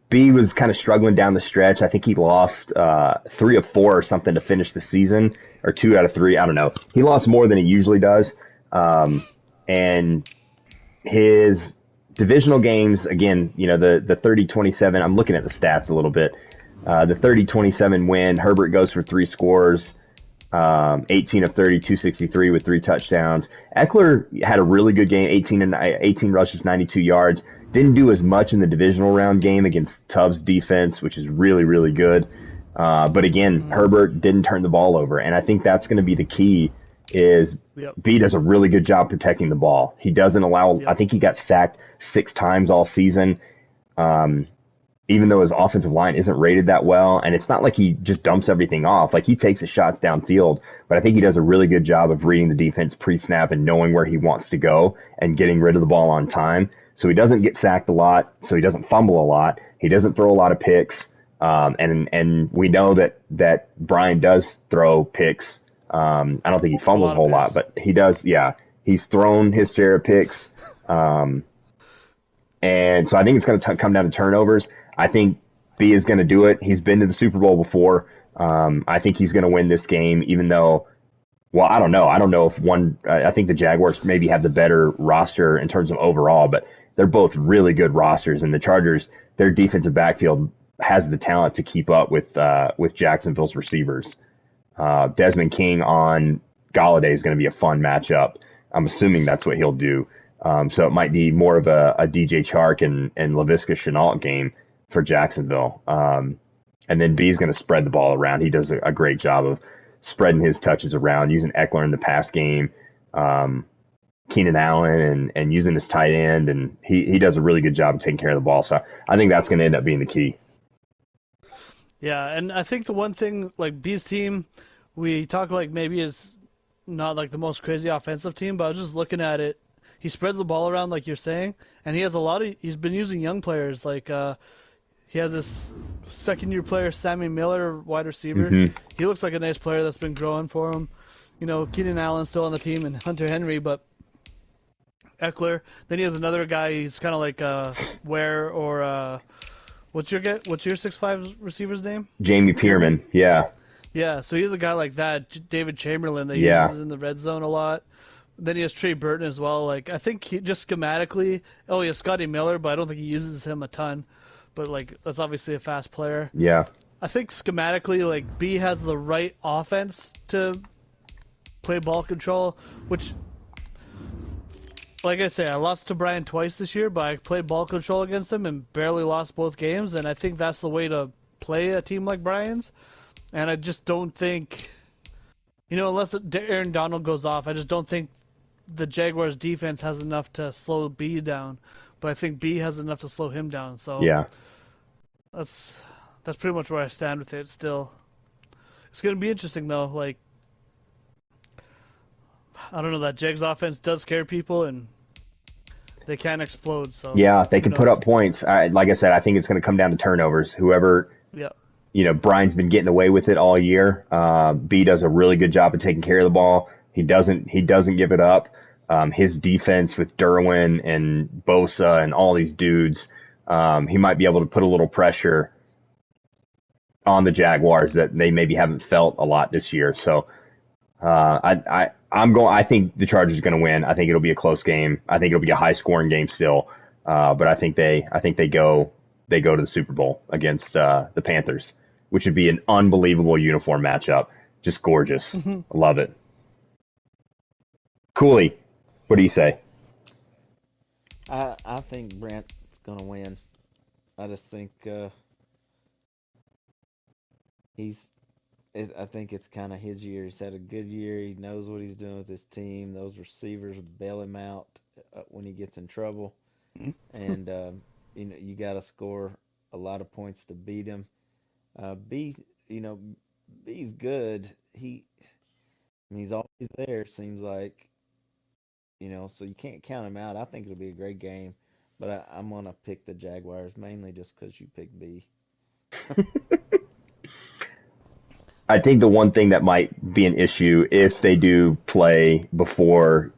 B was kind of struggling down the stretch. I think he lost 3 of 4 or something to finish the season, or 2 out of 3. I don't know. He lost more than he usually does. And his divisional games, again, the 30-27, I'm looking at the stats a little bit. The 30-27 win, Herbert goes for 3 scores, 18 of 30, 263 with 3 touchdowns. Eckler had a really good game, 18 rushes, 92 yards. Didn't do as much in the divisional round game against Tubbs' defense, which is really, really good. But again, Herbert didn't turn the ball over, and I think that's going to be the key. B does a really good job protecting the ball. He doesn't allow. I think he got sacked 6 times all season. Even though his offensive line isn't rated that well, and it's not like he just dumps everything off. Like, he takes his shots downfield, but I think he does a really good job of reading the defense pre-snap and knowing where he wants to go and getting rid of the ball on time. So he doesn't get sacked a lot, so he doesn't fumble a lot. He doesn't throw a lot of picks, and we know that Brian does throw picks. I don't think he fumbles a whole lot, but he does. Yeah, he's thrown his share of picks, and so I think it's going to come down to turnovers. I think B is going to do it. He's been to the Super Bowl before. I think he's going to win this game, even though, well, I don't know. I don't know if I think the Jaguars maybe have the better roster in terms of overall, but they're both really good rosters. And the Chargers, their defensive backfield has the talent to keep up with Jacksonville's receivers. Desmond King on Galladay is going to be a fun matchup. I'm assuming that's what he'll do. So it might be more of a DJ Chark and Laviska Shenault game for Jacksonville. And then B is going to spread the ball around. He does a great job of spreading his touches around, using Eckler in the pass game, Keenan Allen, and using his tight end. And he does a really good job of taking care of the ball. So I think that's going to end up being the key. Yeah, and I think the one thing, like, B's team, we talk like maybe is not like the most crazy offensive team, but I was just looking at it. He spreads the ball around like you're saying, and he has he's been using young players. Like, he has this second-year player, Sammy Miller, wide receiver. Mm-hmm. He looks like a nice player that's been growing for him. Keenan Allen's still on the team, and Hunter Henry, but Eckler. Then he has another guy, he's kind of like Ware or what's your 6'5" receiver's name? Jamie Pierman, yeah. Yeah, so he's a guy like that, David Chamberlain, that he uses in the red zone a lot. Then he has Trey Burton as well. Like, I think he just schematically, he has Scotty Miller, but I don't think he uses him a ton. But, like, that's obviously a fast player. Yeah. I think schematically, like, B has the right offense to play ball control, which, like I say, I lost to Brian twice this year, but I played ball control against him and barely lost both games, and I think that's the way to play a team like Brian's. And I just don't think, unless Aaron Donald goes off, I just don't think the Jaguars' defense has enough to slow B down. But I think B has enough to slow him down. So yeah, that's pretty much where I stand with it still. It's going to be interesting, though. Like, I don't know, that Jags offense does scare people, and they can explode. So yeah, they can put up points. Like I said, I think it's going to come down to turnovers. Whoever, Brian's been getting away with it all year. B does a really good job of taking care of the ball. He doesn't give it up. His defense with Derwin and Bosa and all these dudes, he might be able to put a little pressure on the Jaguars that they maybe haven't felt a lot this year. So I think the Chargers are going to win. I think it'll be a close game. I think it'll be a high scoring game still. But I think they go to the Super Bowl against the Panthers, which would be an unbelievable uniform matchup. Just gorgeous. I love it. Cooley, what do you say? I think Brent's going to win. I just think I think it's kind of his year. He's had a good year. He knows what he's doing with his team. Those receivers bail him out when he gets in trouble. And, you got to score a lot of points to beat him. B's good. He's always there, seems like, so you can't count him out. I think it'll be a great game, but I'm going to pick the Jaguars mainly just because you picked B. I think the one thing that might be an issue if they do play before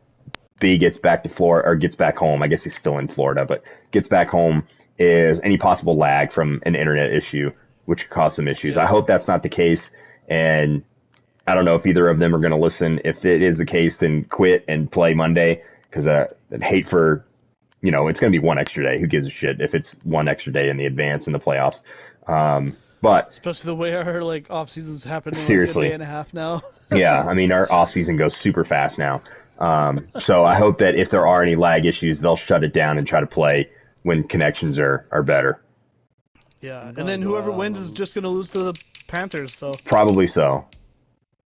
B gets back to Florida or gets back home. I guess he's still in Florida, but gets back home is any possible lag from an internet issue, which could cause some issues. I hope that's not the case, and I don't know if either of them are going to listen. If it is the case, then quit and play Monday because I'd hate for, it's going to be one extra day. Who gives a shit if it's one extra day in the advance in the playoffs? But especially the way our off seasons happen in seriously, a day and a half now. yeah, I mean our off season goes super fast now. So I hope that if there are any lag issues, they'll shut it down and try to play when connections are better. Yeah, and then whoever wins is just going to lose to the Panthers. So probably so.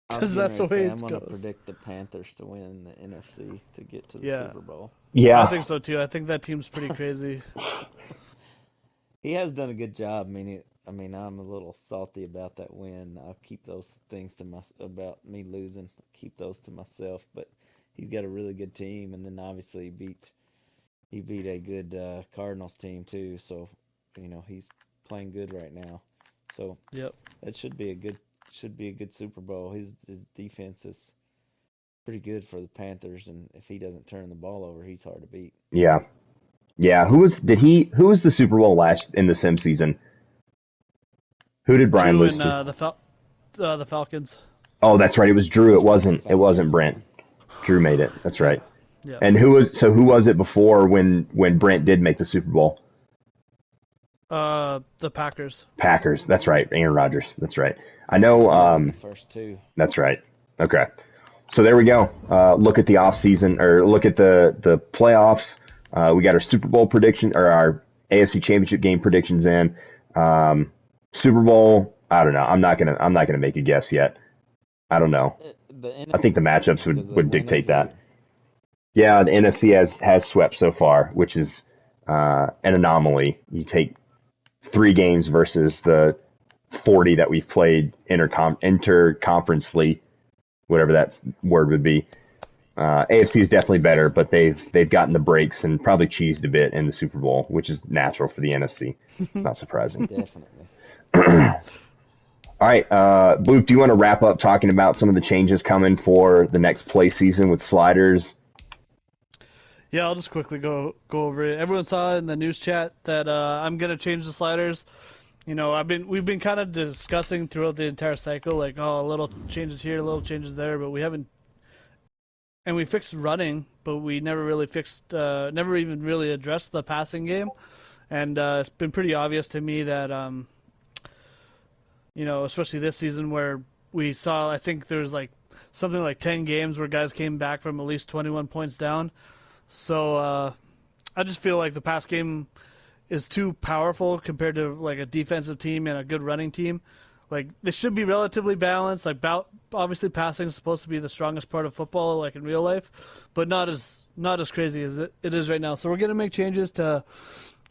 Because that's the way it goes. I'm going to predict the Panthers to win the NFC to get to the Super Bowl. Yeah, I think so too. I think that team's pretty crazy. He has done a good job. I'm a little salty about that win. I'll keep those things about me losing. Keep those to myself. But he's got a really good team, and then obviously he beat a good Cardinals team too. So he's playing good right now. So yep, it should be a good Super Bowl. His defense is pretty good for the Panthers, and if he doesn't turn the ball over, he's hard to beat. Yeah. Who was the Super Bowl last in the Sim season? Who did Brian lose to? The Falcons. Oh, that's right. It was Drew. It wasn't Brent. Drew made it. That's right. Yeah. And who was it before when Brent did make the Super Bowl? The Packers. Packers. That's right. Aaron Rodgers. That's right. I know. The first two. That's right. Okay. So there we go. Look at the off season, or look at the playoffs. We got our Super Bowl prediction, or our AFC Championship game predictions in. Super Bowl, I don't know. I'm not gonna make a guess yet. I don't know. I think the matchups would dictate that. Yeah, the NFC has swept so far, which is an anomaly. You take 3 games versus the 40 that we've played interconferencely, whatever that word would be. AFC is definitely better, but they've gotten the breaks and probably cheesed a bit in the Super Bowl, which is natural for the NFC. Not surprising. Definitely. All right, Luke, do you want to wrap up talking about some of the changes coming for the next play season with sliders? Yeah, I'll just quickly go over it. Everyone saw in the news chat that I'm gonna change the sliders. We've been kind of discussing throughout the entire cycle, little changes here, little changes there, but we haven't. And we fixed running, but we never even really addressed the passing game. And it's been pretty obvious to me that, especially this season where we saw, I think there's something like 10 games where guys came back from at least 21 points down. So I just feel like the pass game is too powerful compared to a defensive team and a good running team. They should be relatively balanced. Obviously passing is supposed to be the strongest part of football, in real life, but not as crazy as it is right now. So we're going to make changes to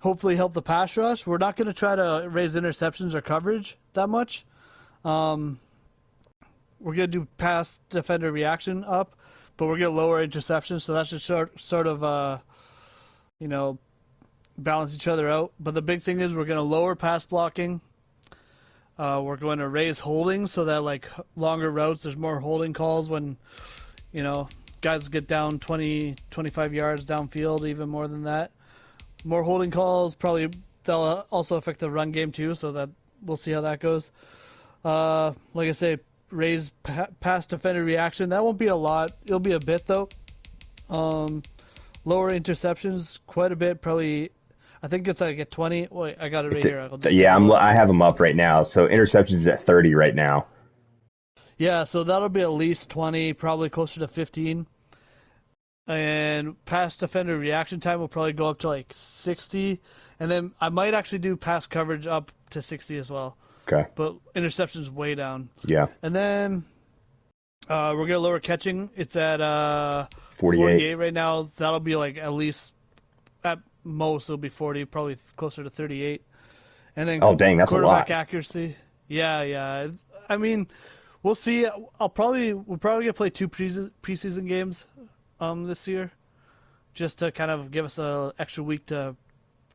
hopefully help the pass rush. We're not going to try to raise interceptions or coverage that much. We're going to do pass defender reaction up, but we're going to lower interceptions. So that should sort of balance each other out. But the big thing is we're going to lower pass blocking. We're going to raise holding so that longer routes, there's more holding calls when, guys get down 20, 25 yards downfield, even more than that. More holding calls, probably that'll also affect the run game too, so that we'll see how that goes. Like I say, raise pass defender reaction. That won't be a lot. It'll be a bit though. Lower interceptions quite a bit, probably. I think it's at 20. Wait, I got it right here. I have them up right now. So interceptions is at 30 right now. Yeah, so that'll be at least 20, probably closer to 15. And pass defender reaction time will probably go up to 60. And then I might actually do pass coverage up to 60 as well. Okay. But interceptions way down. Yeah. And then we're going to lower catching. It's at 48 right now. That'll be at least at most it'll be 40, probably closer to 38. And then oh dang, that's a lot. Quarterback accuracy. Yeah. I mean, We'll see. We'll probably gonna play 2 preseason games this year, just to kind of give us a extra week to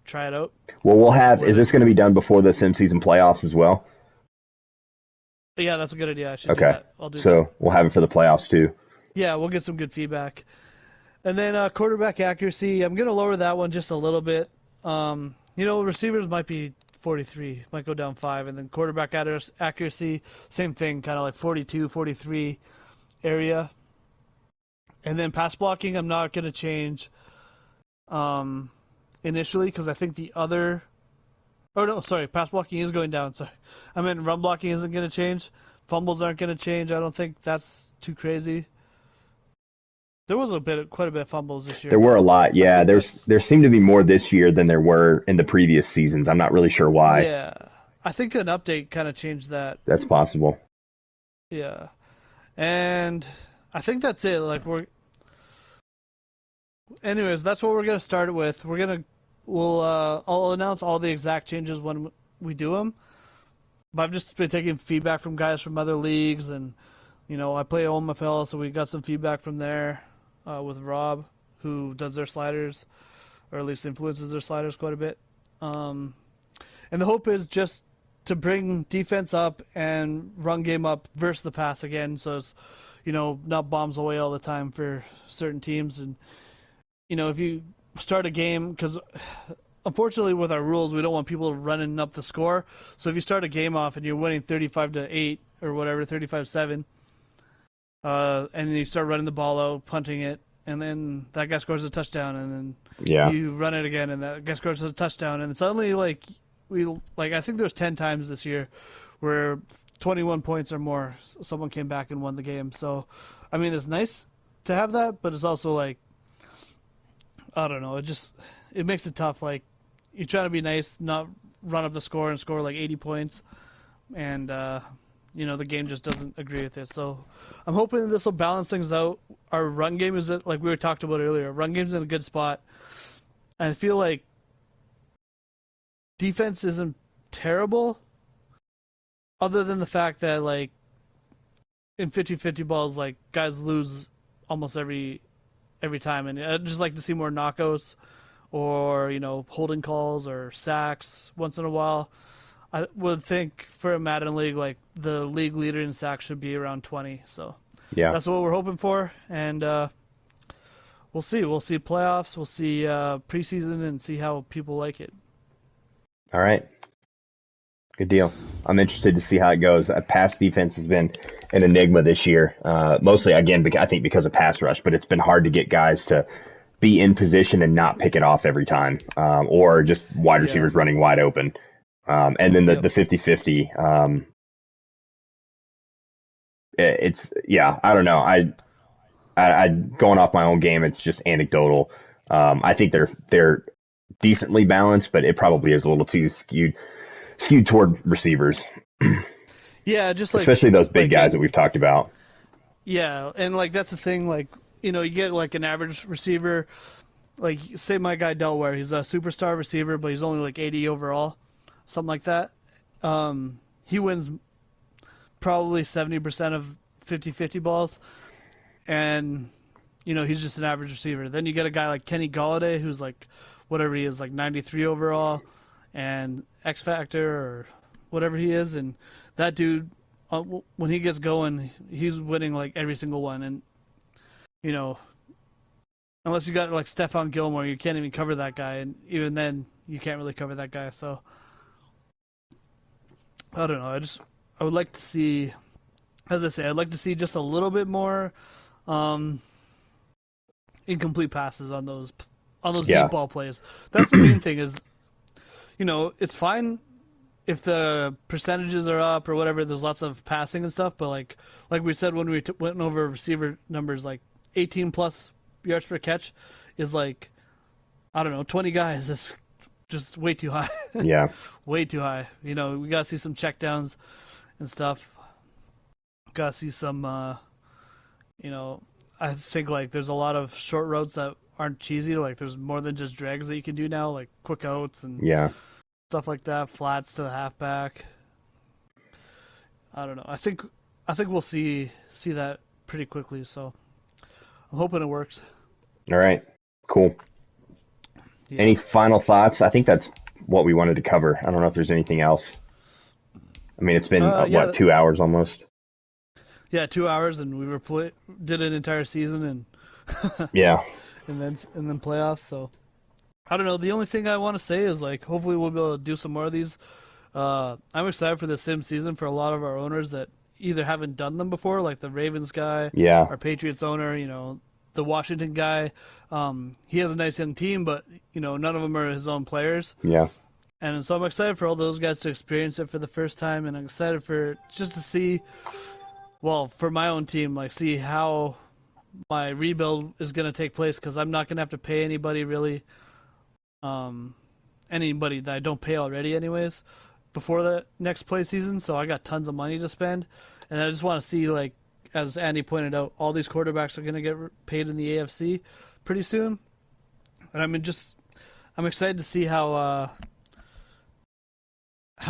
try it out. Well, we'll have. Is this going to be done before the sim season playoffs as well? Yeah, that's a good idea. I should do Okay. that. I'll do So that. we'll have it for the playoffs too. Yeah, we'll get some good feedback. And then quarterback accuracy, I'm gonna lower that one just a little bit. Receivers might be 43, might go down 5, and then quarterback accuracy, same thing, kind of like 42, 43 area. And then pass blocking, I'm not gonna change initially because I think the other. Oh no, sorry, pass blocking is going down. Sorry, I meant run blocking isn't gonna change. Fumbles aren't gonna change. I don't think that's too crazy. There was quite a bit of fumbles this year. There were a lot, yeah. There seemed to be more this year than there were in the previous seasons. I'm not really sure why. Yeah, I think an update kind of changed that. That's possible. Yeah, and I think that's it. Anyways, that's what we're gonna start it with. I'll announce all the exact changes when we do them. But I've just been taking feedback from guys from other leagues, and I play OMFL, so we got some feedback from there with Rob, who does their sliders, or at least influences their sliders quite a bit. And the hope is just to bring defense up and run game up versus the pass again, so it's not bombs away all the time for certain teams. And if you start a game, because unfortunately with our rules we don't want people running up the score, so if you start a game off and you're winning 35-8 or whatever, 35-7, and you start running the ball out, punting it, and then that guy scores a touchdown, and then you run it again and that guy scores a touchdown, and suddenly I think there's 10 times this year where 21 points or more someone came back and won the game. So I mean, it's nice to have that, but it's also I don't know, it makes it tough. You're trying to be nice, not run up the score and score 80 points, and the game just doesn't agree with it. So I'm hoping this will balance things out. Our run game is, like we were talked about earlier, run game's in a good spot, and I feel like defense isn't terrible, other than the fact that in 50-50 balls, guys lose almost every time, and I'd just like to see more knockouts or holding calls or sacks once in a while. I would think for a Madden league, the league leader in sacks should be around 20. So that's what we're hoping for, and we'll see. We'll see playoffs. We'll see preseason and see how people like it. All right. Good deal. I'm interested to see how it goes. Pass defense has been an enigma this year, mostly, again, I think because of pass rush, but it's been hard to get guys to be in position and not pick it off every time, or just wide receivers running wide open. And then the 50-50, I don't know. I going off my own game, it's just anecdotal. I think they're decently balanced, but it probably is a little too skewed toward receivers. Yeah, just especially those big guys that we've talked about. Yeah, and that's the thing. You get an average receiver, say my guy Delaware, he's a superstar receiver, but he's only 80 overall, something like that. He wins probably 70% of 50-50 balls, and he's just an average receiver. Then you get a guy like Kenny Golladay, who's whatever he is, 93 overall, and X Factor or whatever he is, and that dude, when he gets going, he's winning every single one. And unless you got Stephon Gilmore, you can't even cover that guy, and even then you can't really cover that guy. So I don't know. I would like to see, as I say, I'd like to see just a little bit more incomplete passes on those deep ball plays. That's the main thing. Is it's fine if the percentages are up or whatever. There's lots of passing and stuff, but like we said when we went over receiver numbers, 18 plus yards per catch is I don't know, 20 guys. That's just way too high. Yeah, way too high. We gotta see some checkdowns and stuff. Gotta see some. I think there's a lot of short routes that aren't cheesy. There's more than just drags that you can do now, quick outs and stuff like that, flats to the halfback. I don't know. I think I think we'll see that pretty quickly. So I'm hoping it works. All right, cool. Yeah. Any final thoughts? I think that's what we wanted to cover. I don't know if there's anything else. I mean, it's been Yeah. 2 hours almost. Yeah, 2 hours, and we did an entire season, and Yeah. and then playoffs. So I don't know. The only thing I want to say is like, hopefully we'll be able to do some more of these. I'm excited for the sim season for a lot of our owners that either haven't done them before, like the Ravens guy, Yeah. our Patriots owner, the Washington guy. He has a nice young team, but none of them are his own players. Yeah. And so I'm excited for all those guys to experience it for the first time, and I'm excited for just to see, well, for my own team, like see how my rebuild is going to take place, because I'm not going to have to pay anybody really, anybody that I don't pay already anyways, before the next play season. So I got tons of money to spend, and I just want to see, like, as Andy pointed out, all these quarterbacks are going to get paid in the AFC pretty soon, and I'm excited to see how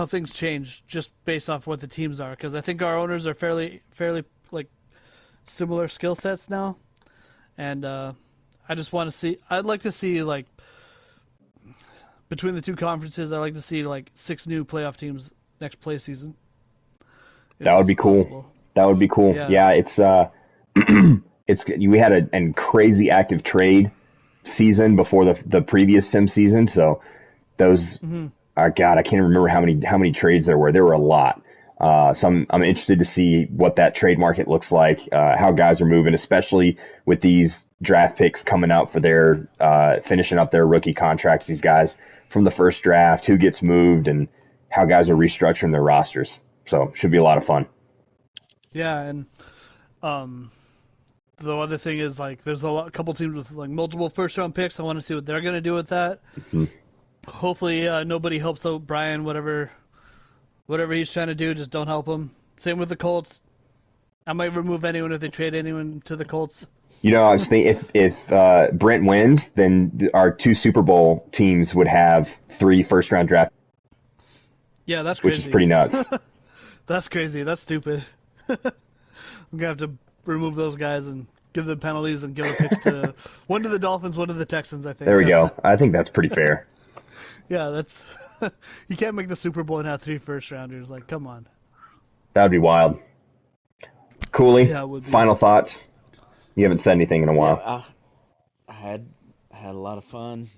things change just based off what the teams are, because I think our owners are fairly like similar skill sets now, and I just want to see. I'd like to see, like, between the two conferences, I'd like to see like 6 new playoff teams next play season. That would be cool. Possible. That would be cool. Yeah, it's we had a crazy active trade season before the previous sim season, so those. Mm-hmm. God, I can't remember how many trades there were. There were a lot. So I'm interested to see what that trade market looks like, how guys are moving, especially with these draft picks coming out for their finishing up their rookie contracts. These guys from the first draft, who gets moved, and how guys are restructuring their rosters. So should be a lot of fun. Yeah, and the other thing is, like, there's a couple teams with like multiple first round picks. I want to see what they're going to do with that. Mm-hmm. Hopefully nobody helps out Brian, whatever he's trying to do, just don't help him. Same with the Colts. I might remove anyone if they trade anyone to the Colts. I was thinking if Brent wins, then our 2 Super Bowl teams would have 3 first-round draft. Yeah, that's crazy. Which is pretty nuts. That's crazy. That's stupid. I'm going to have to remove those guys and give them penalties and give the picks to one to the Dolphins, one to the Texans, I think. There we go. I think that's pretty fair. Yeah, that's you can't make the Super Bowl and have 3 first-rounders. Like, come on. That would be wild. Cooley, Yeah, it would be. Final thoughts? You haven't said anything in a while. Yeah, I had a lot of fun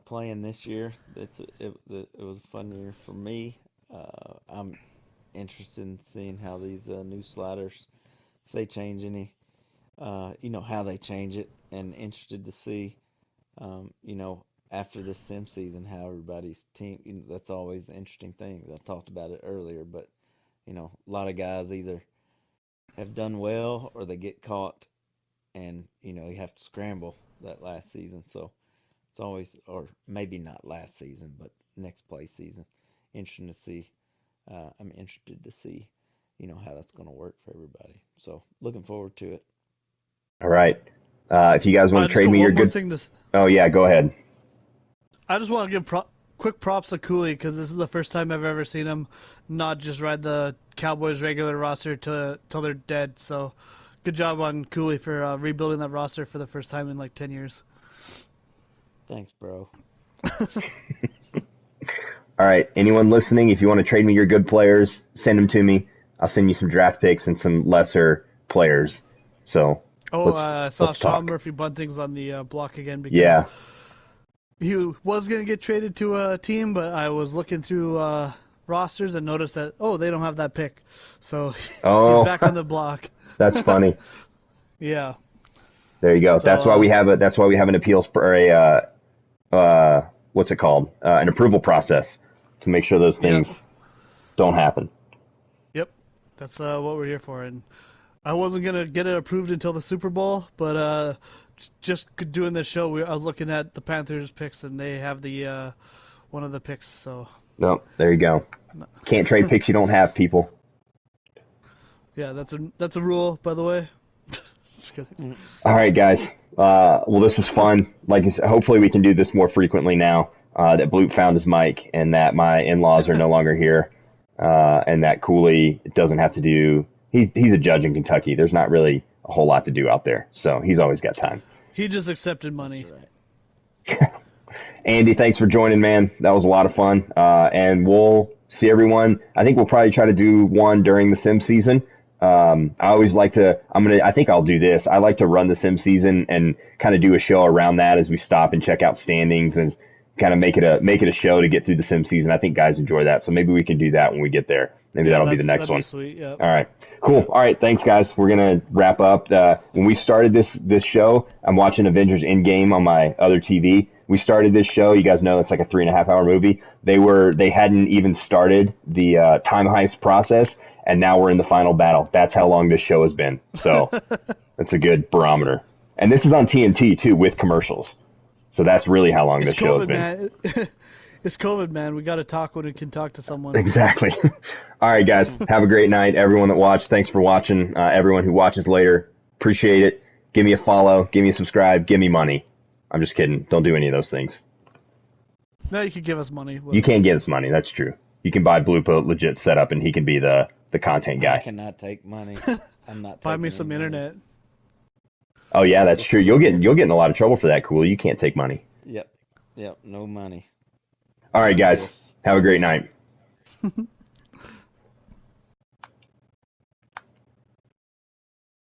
playing this year. It was a fun year for me. I'm interested in seeing how these new sliders, if they change any, how they change it, and interested to see, after this sim season, how everybody's team. That's always the interesting thing. I talked about it earlier, but a lot of guys either have done well or they get caught, and you have to scramble that last season. So it's always, or maybe not last season, but next play season. Interesting to see. I'm interested to see, how that's going to work for everybody. So looking forward to it. All right. If you guys want to trade me your good. Oh yeah, go ahead. I just want to give quick props to Cooley, because this is the first time I've ever seen him not just ride the Cowboys regular roster till they're dead. So good job on Cooley for rebuilding that roster for the first time in like 10 years. Thanks, bro. All right. Anyone listening, if you want to trade me your good players, send them to me. I'll send you some draft picks and some lesser players. So I saw Sean talk. Murphy Bunting's on the block again, because he was going to get traded to a team, but I was looking through rosters and noticed that, they don't have that pick. So he's back on the block. That's funny. Yeah. There you go. So, that's why we have an appeals or what's it called? An approval process to make sure those things don't happen. Yep. That's what we're here for. And I wasn't going to get it approved until the Super Bowl, but just doing this show, I was looking at the Panthers picks, and they have the one of the picks. So no, there you go. Can't trade picks you don't have, people. Yeah, that's a rule, by the way. Just kidding. All right, guys. Well, this was fun. Like I said, hopefully we can do this more frequently now that Bloop found his mic and that my in-laws are no longer here, and that Cooley doesn't have to do he's a judge in Kentucky. There's not really a whole lot to do out there, so he's always got time. He just accepted money. That's right. Andy, thanks for joining, man. That was a lot of fun. And we'll see everyone. I think we'll probably try to do one during the sim season. I always like to, I think I'll do this. I like to run the sim season and kind of do a show around that as we stop and check out standings and kind of make it a show to get through the sim season. I think guys enjoy that. So maybe we can do that when we get there. Maybe that'll be the next one. Sweet, yeah. All right. Cool. All right. Thanks, guys. We're going to wrap up. When we started this show, I'm watching Avengers Endgame on my other TV. We started this show. You guys know it's like a 3.5 hour movie. They hadn't even started the time heist process, and now we're in the final battle. That's how long this show has been. So that's a good barometer. And this is on TNT too, with commercials. So that's really how long this show has been. Man. It's COVID, man. We got to talk when we can talk to someone. Exactly. All right, guys. Have a great night. Everyone that watched, thanks for watching. Everyone who watches later, appreciate it. Give me a follow. Give me a subscribe. Give me money. I'm just kidding. Don't do any of those things. No, you can give us money. You can't give us money. That's true. You can buy Blue Pill legit setup, and he can be the content guy. I cannot take money. I'm not. Buy me taking some any money. internet. Oh yeah, that's true. You'll get in a lot of trouble for that. Cool. You can't take money. Yep. No money. All right, guys. Have a great night.